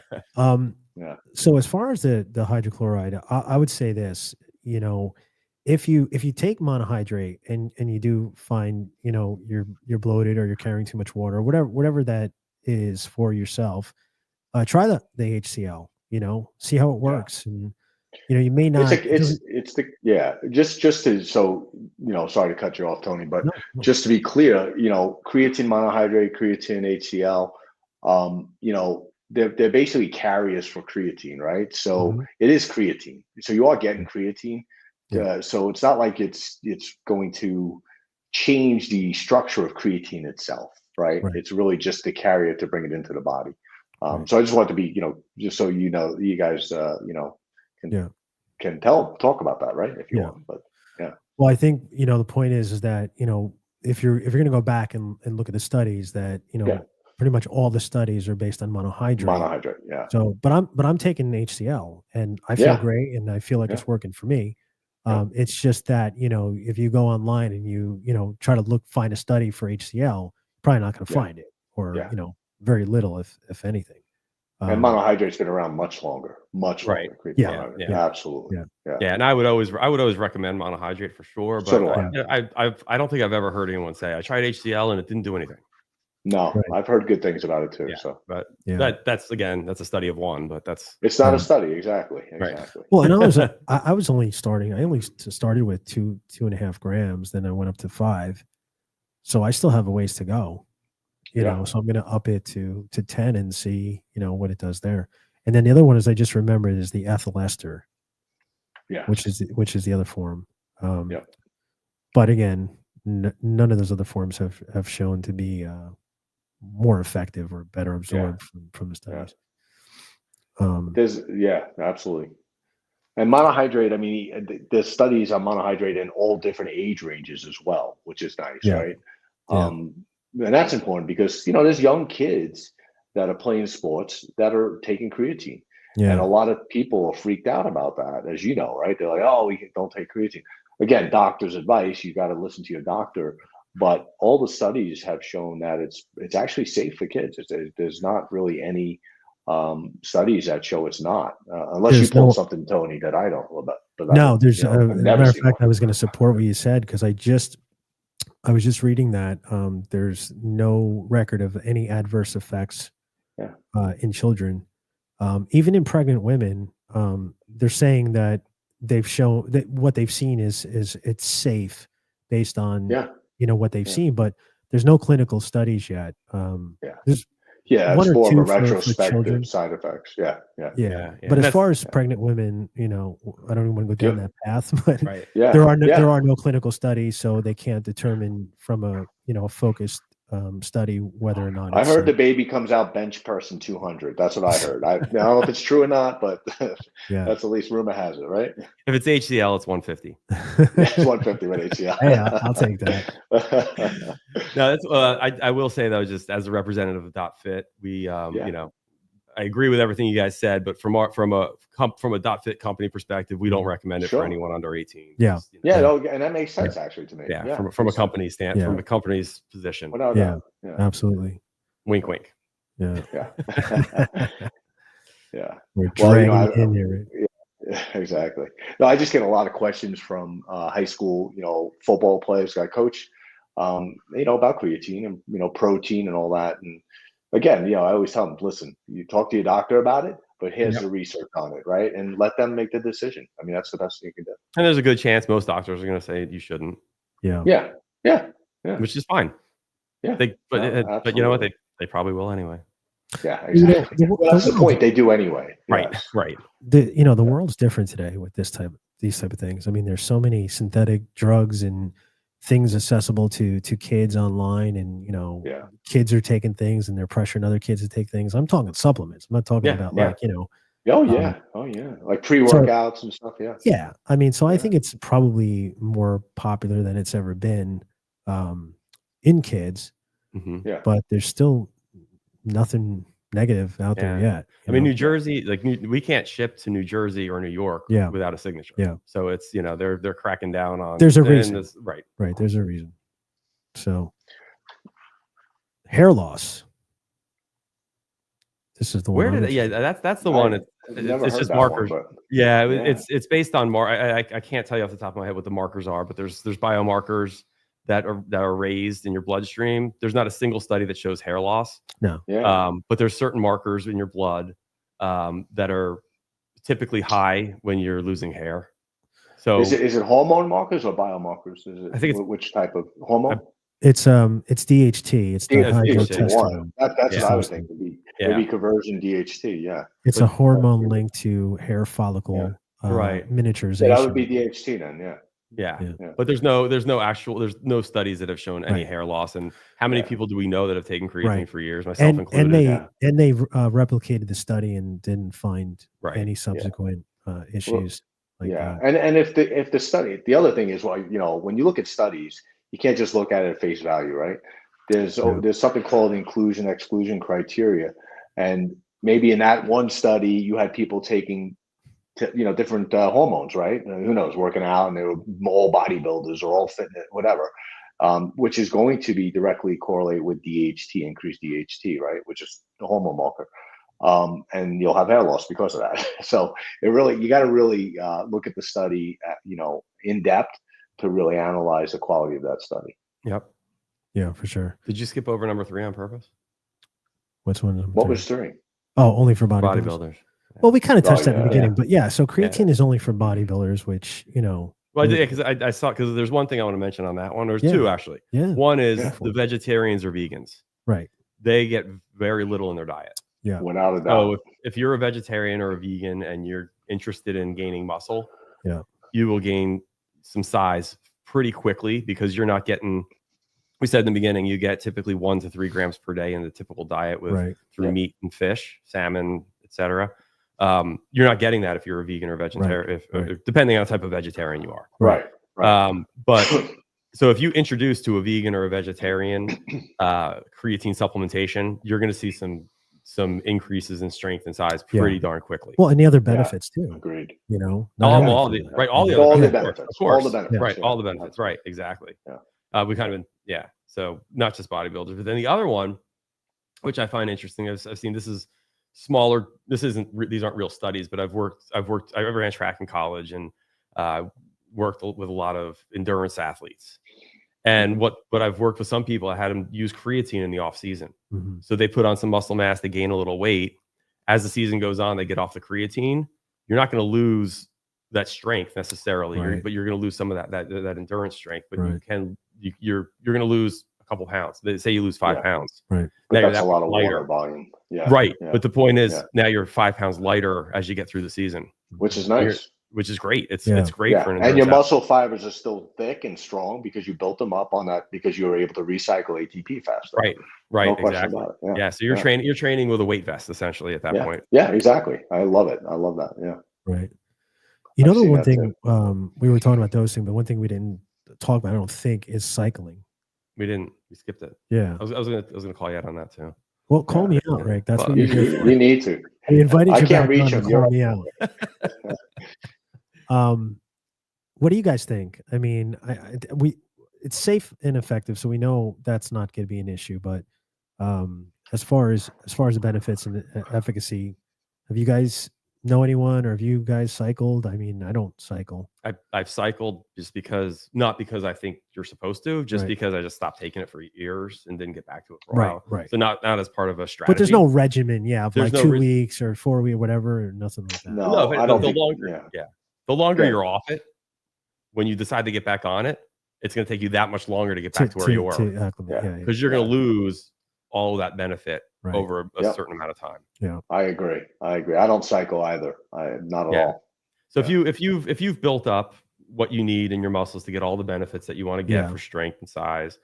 So as far as the hydrochloride, I would say this, if you take monohydrate and you do find, you're bloated or you're carrying too much water, or whatever that is for yourself, try the HCl, see how it works. And, you may not. Just to, sorry to cut you off, Tony, but just to be clear, creatine monohydrate, creatine HCl, they're basically carriers for creatine, right? So it is creatine. So you are getting creatine. So it's not like it's going to change the structure of creatine itself, right? It's really just the carrier to bring it into the body. So I just want to be, just so you guys, can talk about that, right? If you want, but Well, I think the point is that if you're going to go back and look at the studies that pretty much all the studies are based on monohydrate. Monohydrate, So, but I'm taking HCl and I feel great and I feel like it's working for me. It's just that if you go online and you try to find a study for HCl, you're probably not going to find it, or very little if anything. And monohydrate's been around much longer. Yeah, absolutely. Yeah, and I would always recommend monohydrate for sure. But I don't think I've ever heard anyone say I tried HCl and it didn't do anything. No, I've heard good things about it too. But that's a study of one, but it's not a study exactly. Well, and I was only starting. I only started with 2.5 grams, then I went up to 5. So I still have a ways to go. So I'm going to up it to 10 and see, what it does there. And then the other one is I just remembered is the ethyl ester, which is the other form. But again, none of those other forms have shown to be more effective or better absorbed from the studies. Absolutely. And monohydrate, I mean, there's studies on monohydrate in all different age ranges as well, which is nice, right? And that's important because there's young kids that are playing sports that are taking creatine, and a lot of people are freaked out about that, as you know, right? They're like, "Oh, don't take creatine." Again, doctor's advice. You got to listen to your doctor. But all the studies have shown that it's actually safe for kids. There's not really any studies that show it's not, unless you pull something, Tony, that I don't know about. No, there's a matter of fact, I was going to support what you said because I was just reading that there's no record of any adverse effects in children. Even in pregnant women, they're saying that they've shown that what they've seen is it's safe based on what they've seen, but there's no clinical studies yet. There's it's more of a retrospective side effects. But as far as pregnant women, I don't even want to go down that path, but there are no clinical studies, so they can't determine from a focused study whether or not. I heard the baby comes out bench person 200. That's what I heard. I don't know if it's true or not, but that's at least rumor has it, right? If it's HCl, it's 150. It's 150 with HCl. Hey, I'll take that. No, that's I will say though, just as a representative of dotFit, we I agree with everything you guys said, but from a dotFit company perspective, we don't recommend it for anyone under 18. And that makes sense actually to me. From a company from a company's position. Absolutely. Wink, wink. Yeah. We're dragging in here. Exactly. No, I just get a lot of questions from high school, football players I coach, about creatine and protein and all that. And again, I always tell them, listen, you talk to your doctor about it, but here's the research on it, right? And let them make the decision. I mean, that's the best thing you can do. And there's a good chance most doctors are going to say you shouldn't. Yeah. Which is fine. Yeah. But you know what? They probably will anyway. Yeah, exactly. That's the point. They do anyway. Right. Yes. Right. The world's different today with these type of things. I mean, there's so many synthetic drugs and things accessible to kids online, and kids are taking things and they're pressuring other kids to take things. I'm talking supplements. I'm not talking about like like pre-workouts and stuff. Yeah. I mean, so I think it's probably more popular than it's ever been in kids. But there's still nothing negative out there yet. I mean, New Jersey, like we can't ship to New Jersey or New York without a signature. Yeah. So it's, they're cracking down on. There's a reason. Right. There's a reason. So hair loss. This is the one. That's the one. It's just markers. It's based on I can't tell you off the top of my head what the markers are, but there's biomarkers that are raised in your bloodstream. There's not a single study that shows hair loss. No. But there's certain markers in your blood that are typically high when you're losing hair. So is it hormone markers or biomarkers? I think it's which type of hormone? It's DHT. It's dihydrotestosterone. That's what I was thinking. Maybe conversion DHT. Yeah. It's a hormone linked to hair follicle miniaturization. So that would be DHT then. Yeah. But there's no studies that have shown any hair loss. And how many people do we know that have taken creatine for years, myself included? And they replicated the study and didn't find any subsequent issues. And if the study, the other thing is, when you look at studies, you can't just look at it at face value, right? There's something called inclusion exclusion criteria, and maybe in that one study you had people taking different hormones, right? And who knows, working out, and they were all bodybuilders or all fitness, whatever, which is going to be directly correlate with DHT, increased DHT, right? Which is the hormone marker. And you'll have hair loss because of that. So you got to really look at the study, in depth to really analyze the quality of that study. Yep. Yeah, for sure. Did you skip over number 3 on purpose? What's one? What was 3? Oh, only for bodybuilders. Well, we kind of touched that in the beginning, but so creatine is only for bodybuilders, which, Well, because I saw, because there's one thing I want to mention on that one. There's 2, actually. Yeah. One is the vegetarians or vegans. Right. They get very little in their diet. Yeah. Without a doubt. So if you're a vegetarian or a vegan and you're interested in gaining muscle, you will gain some size pretty quickly, because you're not getting, we said in the beginning, you get typically 1 to 3 grams per day in the typical diet through meat and fish, salmon, etc. You're not getting that if you're a vegan or vegetarian, if depending on the type of vegetarian you are. Right. But so if you introduce to a vegan or a vegetarian creatine supplementation, you're going to see some increases in strength and size pretty darn quickly. Well, and the other benefits too. Agreed. All the benefits. Of course. All the benefits. Right. All the benefits. Right. Exactly. Yeah. We kind of so not just bodybuilders, but then the other one, which I find interesting, I've seen, this is smaller. These aren't real studies, but I ran track in college and worked with a lot of endurance athletes. And what I've worked with some people, I had them use creatine in the off season. Mm-hmm. So they put on some muscle mass, they gain a little weight. As the season goes on, they get off the creatine. You're not going to lose that strength necessarily, but you're going to lose some of that endurance strength. But you're going to lose a couple pounds. They say you lose 5 pounds. Right. Now that's a lot of water volume. Yeah. Right. Yeah. But the point is now you're 5 pounds lighter as you get through the season, which is nice. Which is great. It's great for an and your muscle fibers are still thick and strong because you built them up on that, because you were able to recycle ATP faster. Right. No Exactly. So you're training with a weight vest essentially at that point. Yeah, exactly. I love it. I love that. Yeah. Right. The one thing we were talking about dosing, but one thing we didn't talk about, I don't think, is cycling. We didn't. We skipped it. Yeah. I was gonna call you out on that too. Well, call me out, Rick. That's what you're here for. You need to. We invited you. I can't reach him. Call me out. What do you guys think? I mean, it's safe and effective, so we know that's not going to be an issue. But as far as the benefits and the efficacy, have you guys know anyone, or have you guys cycled? I mean, I don't cycle. I've cycled just because, not because I think you're supposed to, just Right. because I just stopped taking it for years and didn't get back to it for a Right, while. right. So not as part of a strategy. But there's no regimen, of There's like no 2 weeks or 4 weeks, whatever, or nothing like that. No, but I don't the think. longer, the longer you're off it, when you decide to get back on it, it's going to take you that much longer to get back to where you were, because you're going to lose all of that benefit over a certain amount of time. Yeah, I agree. I don't cycle either. Not at all. So if you've built up what you need in your muscles to get all the benefits that you want to get for strength and size,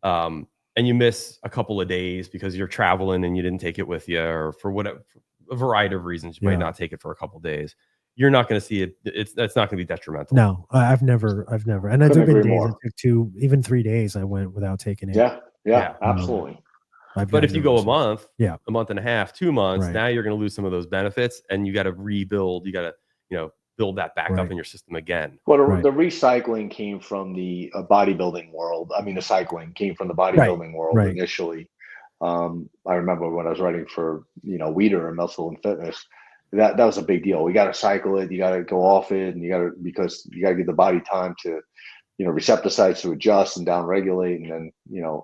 and you miss a couple of days because you're traveling and you didn't take it with you, or for whatever, a variety of reasons, you might not take it for a couple of days, you're not going to see it. That's not going to be detrimental. No, I've never. And there have been days it took 2, even 3 days I went without taking it. Yeah, absolutely. But if you go a month, a month and a half, 2 months, now you're going to lose some of those benefits, and you got to rebuild. You got to, build that back up in your system again. Well, the recycling came from the bodybuilding world. I mean, the cycling came from the bodybuilding world initially. I remember when I was writing for, Weider and Muscle and Fitness, that was a big deal. We got to cycle it. You got to go off it, and because you got to give the body time to, receptor sites to adjust and down regulate, and then,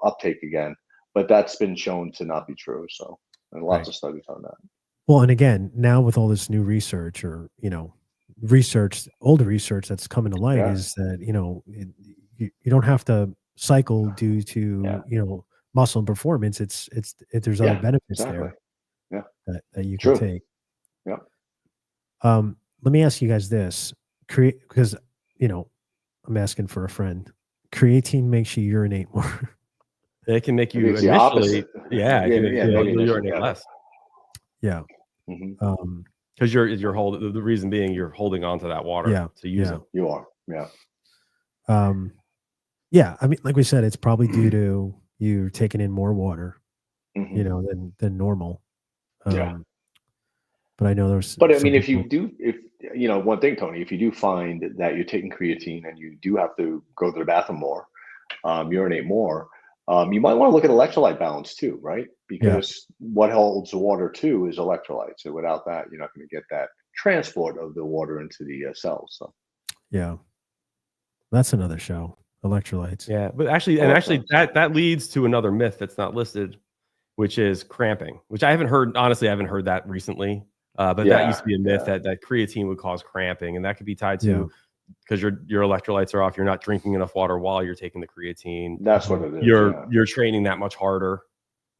uptake again. But that's been shown to not be true. So, and lots of studies on that. Well, and again, now with all this new research, or older research that's coming to light, is that you don't have to cycle due to muscle and performance. There's other benefits there that you can take. Yeah. Let me ask you guys this, because I'm asking for a friend. Creatine makes you urinate more. It can make you initially, it can make you urinate less. Yeah. Because you're holding, the reason being you're holding on to that water to use it. You are. I mean, like we said, it's probably due to you taking in more water, than normal. But I know there's. But I mean, if one thing, Tony, if you do find that you're taking creatine and you do have to go to the bathroom more, urinate more, you might want to look at electrolyte balance too, right? Because what holds the water too is electrolytes. So without that, you're not going to get that transport of the water into the cells. So that's another show, electrolytes. Yeah, but actually that leads to another myth that's not listed, which is cramping, which I haven't heard. Honestly, I haven't heard that recently. But that used to be a myth that creatine would cause cramping, and that could be tied to because your electrolytes are off. You're not drinking enough water while you're taking the creatine. That's what it is. You're training that much harder.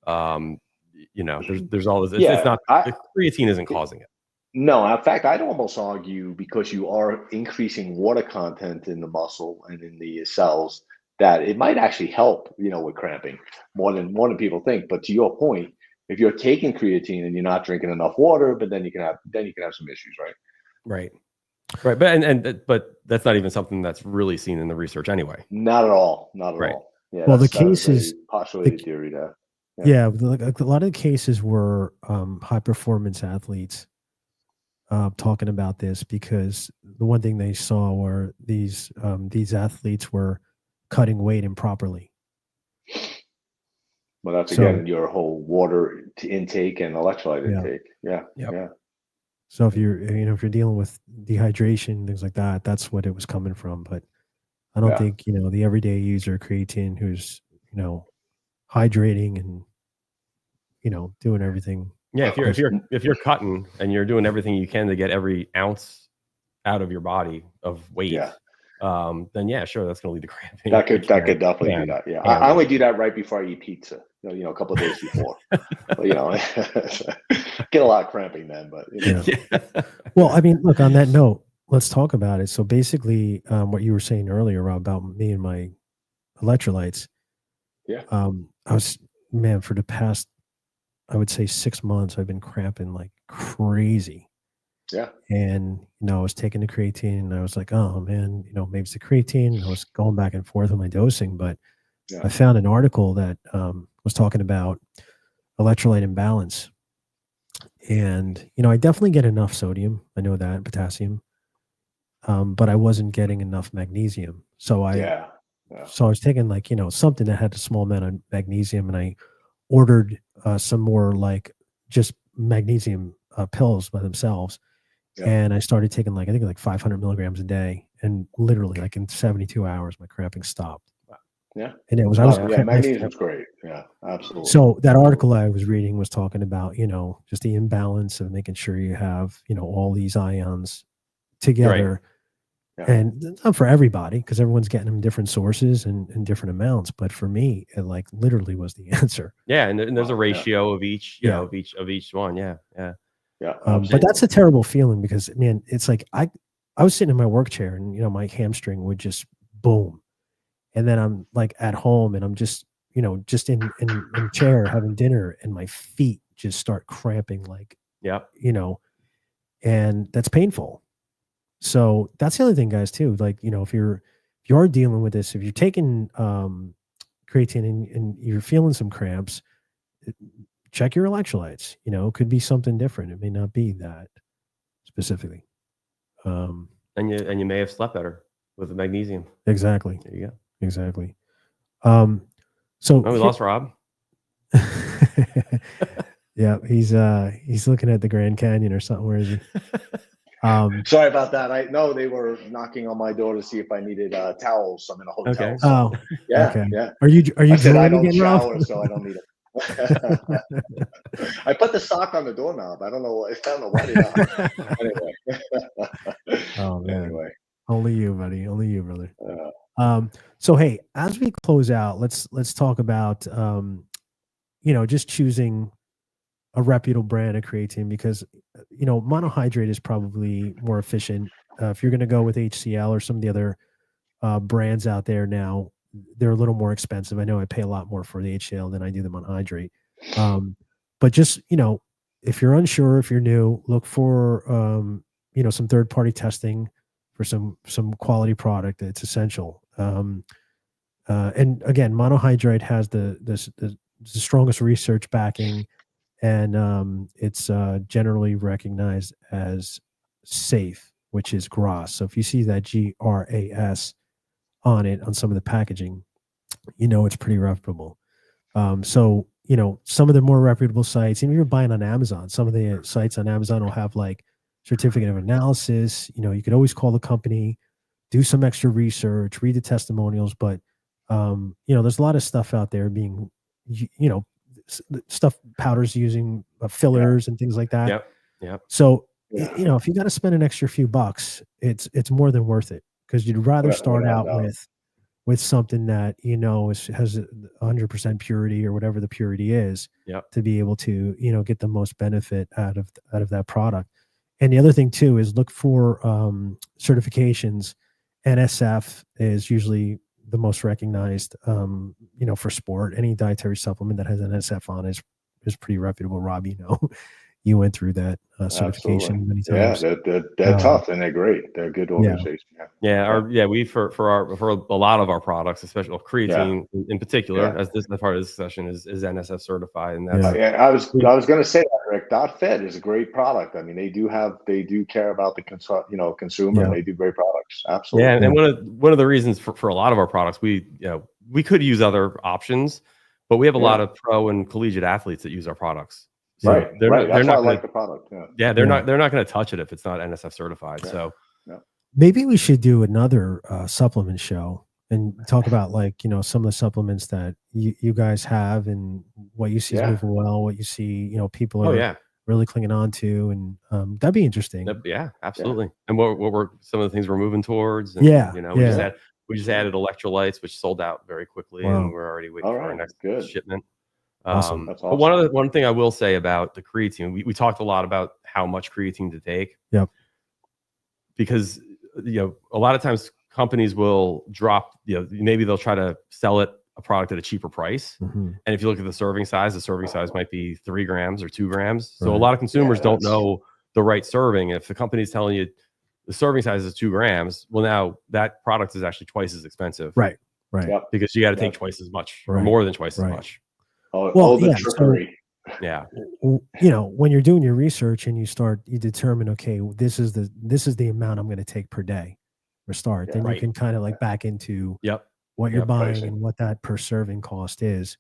There's all this. It's not the creatine isn't causing it. No, in fact, I'd almost argue because you are increasing water content in the muscle and in the cells, that it might actually help, with cramping more than people think. But to your point, if you're taking creatine and you're not drinking enough water, but then you can have some issues, right? Right. But that's not even something that's really seen in the research anyway. Not at all. Not at all. Yeah. Well, the cases postulated theory there. Yeah, a lot of the cases were high performance athletes talking about this, because the one thing they saw were these athletes were cutting weight improperly. Well, that's again your whole water intake and electrolyte intake. Yeah. So if you're dealing with dehydration, things like that, that's what it was coming from. But I don't think the everyday user of creatine who's hydrating and doing everything. Yeah, if you're cutting and you're doing everything you can to get every ounce out of your body of weight, then sure, that's going to lead to cramping. That could definitely do that. Yeah, I only do that right before I eat pizza. A couple of days before. Get a lot of cramping then, but Well, I mean, look, on that note, let's talk about it. So basically, what you were saying earlier, Rob, about me and my electrolytes. Yeah. I was, for the past, I would say 6 months, I've been cramping like crazy. Yeah. And, I was taking the creatine and I was like, oh man, maybe it's the creatine. And I was going back and forth with my dosing, but I found an article that was talking about electrolyte imbalance. And, I definitely get enough sodium. I know that, potassium. But I wasn't getting enough magnesium. So I was taking something that had a small amount of magnesium, and I ordered some more just magnesium pills by themselves. And I started taking like, I think like 500 milligrams a day, and literally like in 72 hours, my cramping stopped. Yeah. And it was, magnesium's great. Yeah, absolutely. So that article I was reading was talking about, just the imbalance of making sure you have, all these ions together. Right. And not for everybody, because everyone's getting them in different sources and different amounts. But for me, it like literally was the answer. Yeah. And there's a ratio of each, of each one. Yeah. Yeah. Yeah. But that's a terrible feeling, because man, it's like, I was sitting in my work chair and, my hamstring would just boom. And then I'm like at home and I'm just, just in chair having dinner, and my feet just start cramping like, and that's painful. So that's the other thing, guys, too. Like, if you are dealing with this, if you're taking creatine and you're feeling some cramps, check your electrolytes. It could be something different. It may not be that specifically. And you may have slept better with the magnesium. Exactly. There you go. Exactly. So we lost Rob. Yeah, he's looking at the Grand Canyon or something. Where is he? Sorry about that. I know they were knocking on my door to see if I needed towels. I'm in a hotel. Okay. So, yeah, okay. Yeah. Are you? I said I don't shower, so I don't need it. I put the sock on the doorknob. I don't know why they not. Anyway. Oh man. Anyway. Only you, buddy. Only you, brother. So hey, as we close out, let's talk about just choosing a reputable brand of creatine, because Monohydrate is probably more efficient. If you're going to go with HCl or some of the other brands out there now, they're a little more expensive. I know I pay a lot more for the HCl than I do the Monohydrate. But just if you're unsure, if you're new, look for some third-party testing for some quality product. It's essential. And again, Monohydrate has the strongest research backing, and it's generally recognized as safe, which is GRAS. So if you see that GRAS on it on some of the packaging, it's pretty reputable. So some of the more reputable sites, even if you're buying on Amazon, some of the sites on Amazon will have like certificate of analysis. You could always call the company, do some extra research, read the testimonials. But there's a lot of stuff out there being stuff, powders using fillers and things like that. Yep. So if you got to spend an extra few bucks, it's more than worth it, because you'd rather start out with something that has 100% purity or whatever the purity is, to be able to get the most benefit out of that product. And the other thing too is look for certifications. NSF is usually the most recognized, for sport. Any dietary supplement that has an NSF on is pretty reputable. Rob, you went through that certification many times. Yeah, they're tough and they're great. They're a good organization. We for a lot of our products, especially creatine in particular, as this part of this session is NSF certified, and that's I was going to say that, Rick. dotFit is a great product. I mean, they do care about the consumer. And they do great products. Absolutely. Yeah, and one of the reasons for a lot of our products, we could use other options, but we have a lot of pro and collegiate athletes that use our products. So right. They're not why I like the product. They're not going to touch it if it's not NSF certified. Yeah. So maybe we should do another supplement show and talk about some of the supplements that you guys have and what you see is moving well, what you see people are really clinging on to, and that'd be interesting. Yeah, absolutely. And what were some of the things we're moving towards? And, we just added electrolytes, which sold out very quickly, and we're already waiting for our next shipment. Awesome. That's awesome. But one thing I will say about the creatine, we talked a lot about how much creatine to take. Yep. Because a lot of times companies will drop, maybe they'll try to sell a product at a cheaper price. Mm-hmm. And if you look at the serving size might be 3 grams or 2 grams. So a lot of consumers don't know the right serving. If the company's telling you the serving size is 2 grams, well, now that product is actually twice as expensive. Right. Yep. Because you got to take twice as much or more than twice as much. Trickery. When you're doing your research and you determine, okay, this is the amount I'm going to take per day or start, then you can kind of back into what you're buying pricing and what that per serving cost is.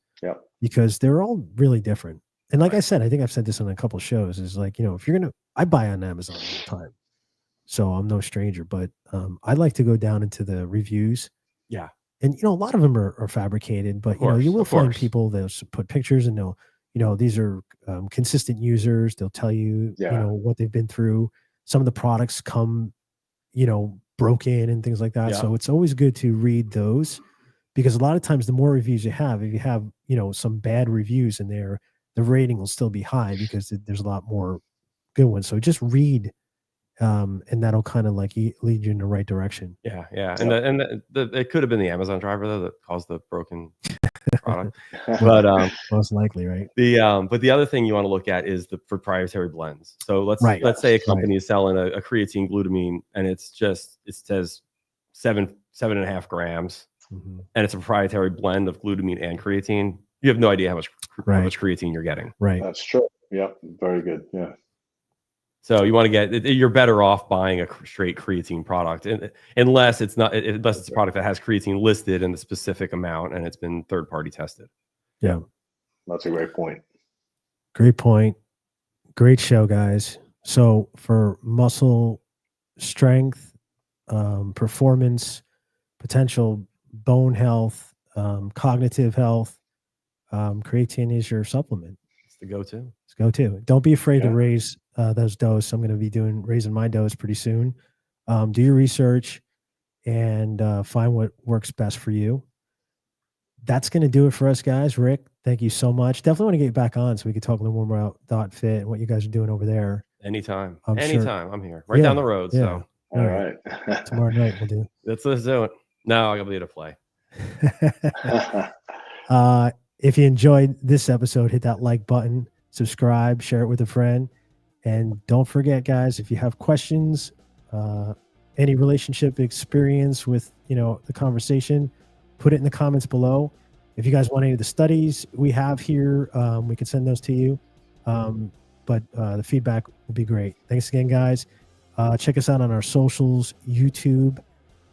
Because they're all really different. And like I said, I think I've said this on a couple of shows, is if you're I buy on Amazon all the time. so I'm no stranger. But I like to go down into the reviews. Yeah. And, a lot of them are fabricated, but, you will find people that put pictures and they'll, these are consistent users. They'll tell you, what they've been through. Some of the products come, broken and things like that. Yeah. So it's always good to read those, because a lot of times the more reviews you have, if you have, some bad reviews in there, the rating will still be high because there's a lot more good ones. So just read, and that'll kind of like lead you in the right direction. Yeah. And it could have been the Amazon driver though that caused the broken product, but most likely, right? But the other thing you want to look at is the proprietary blends. So let's say a company is selling a creatine glutamine, and it says 7.5 grams, and it's a proprietary blend of glutamine and creatine. You have no idea how much creatine you're getting. Right. That's true. Yeah. Very good. Yeah. So you want to you're better off buying a straight creatine product, unless it's a product that has creatine listed in the specific amount and it's been third-party tested. Yeah. That's a great point. Great point. Great show, guys. So for muscle strength, performance, potential bone health, cognitive health, creatine is your supplement. It's the go-to. It's go-to. Don't be afraid to raise those doses. I'm going to be raising my dose pretty soon. Do your research and find what works best for you. That's going to do it for us, guys. Rick, thank you so much. Definitely want to get you back on so we can talk a little more about dotFit and what you guys are doing over there. Anytime. I'm here. Right down the road. Yeah. So all right. Tomorrow night we'll do. Let's do it. No, I'll be able to play. If you enjoyed this episode, hit that like button, subscribe, share it with a friend. And don't forget, guys, if you have questions, any relationship experience with, the conversation, put it in the comments below. If you guys want any of the studies we have here, we can send those to you. But the feedback will be great. Thanks again, guys. Check us out on our socials, YouTube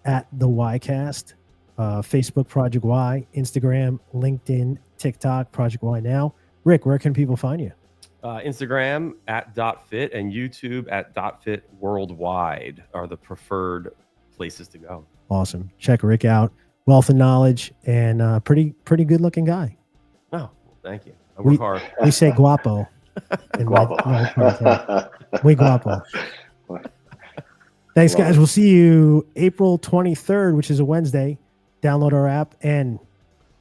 at the Ycast, Facebook Project Y, Instagram, LinkedIn, TikTok, Project Y Now. Rick, where can people find you? Instagram at dotFit and YouTube at dotFit Worldwide are the preferred places to go. Awesome. Check Rick out. Wealth of knowledge and pretty good looking guy. Oh, thank you. I work hard. We say guapo. Guapo. Muy guapo. Thanks, guys. We'll see you April 23rd, which is a Wednesday. Download our app, and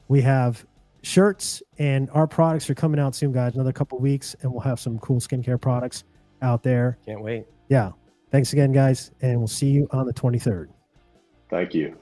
we have shirts, and our products are coming out soon, guys. Another couple weeks, and we'll have some cool skincare products out there. Can't wait. Yeah. Thanks again, guys, and we'll see you on the 23rd. Thank you.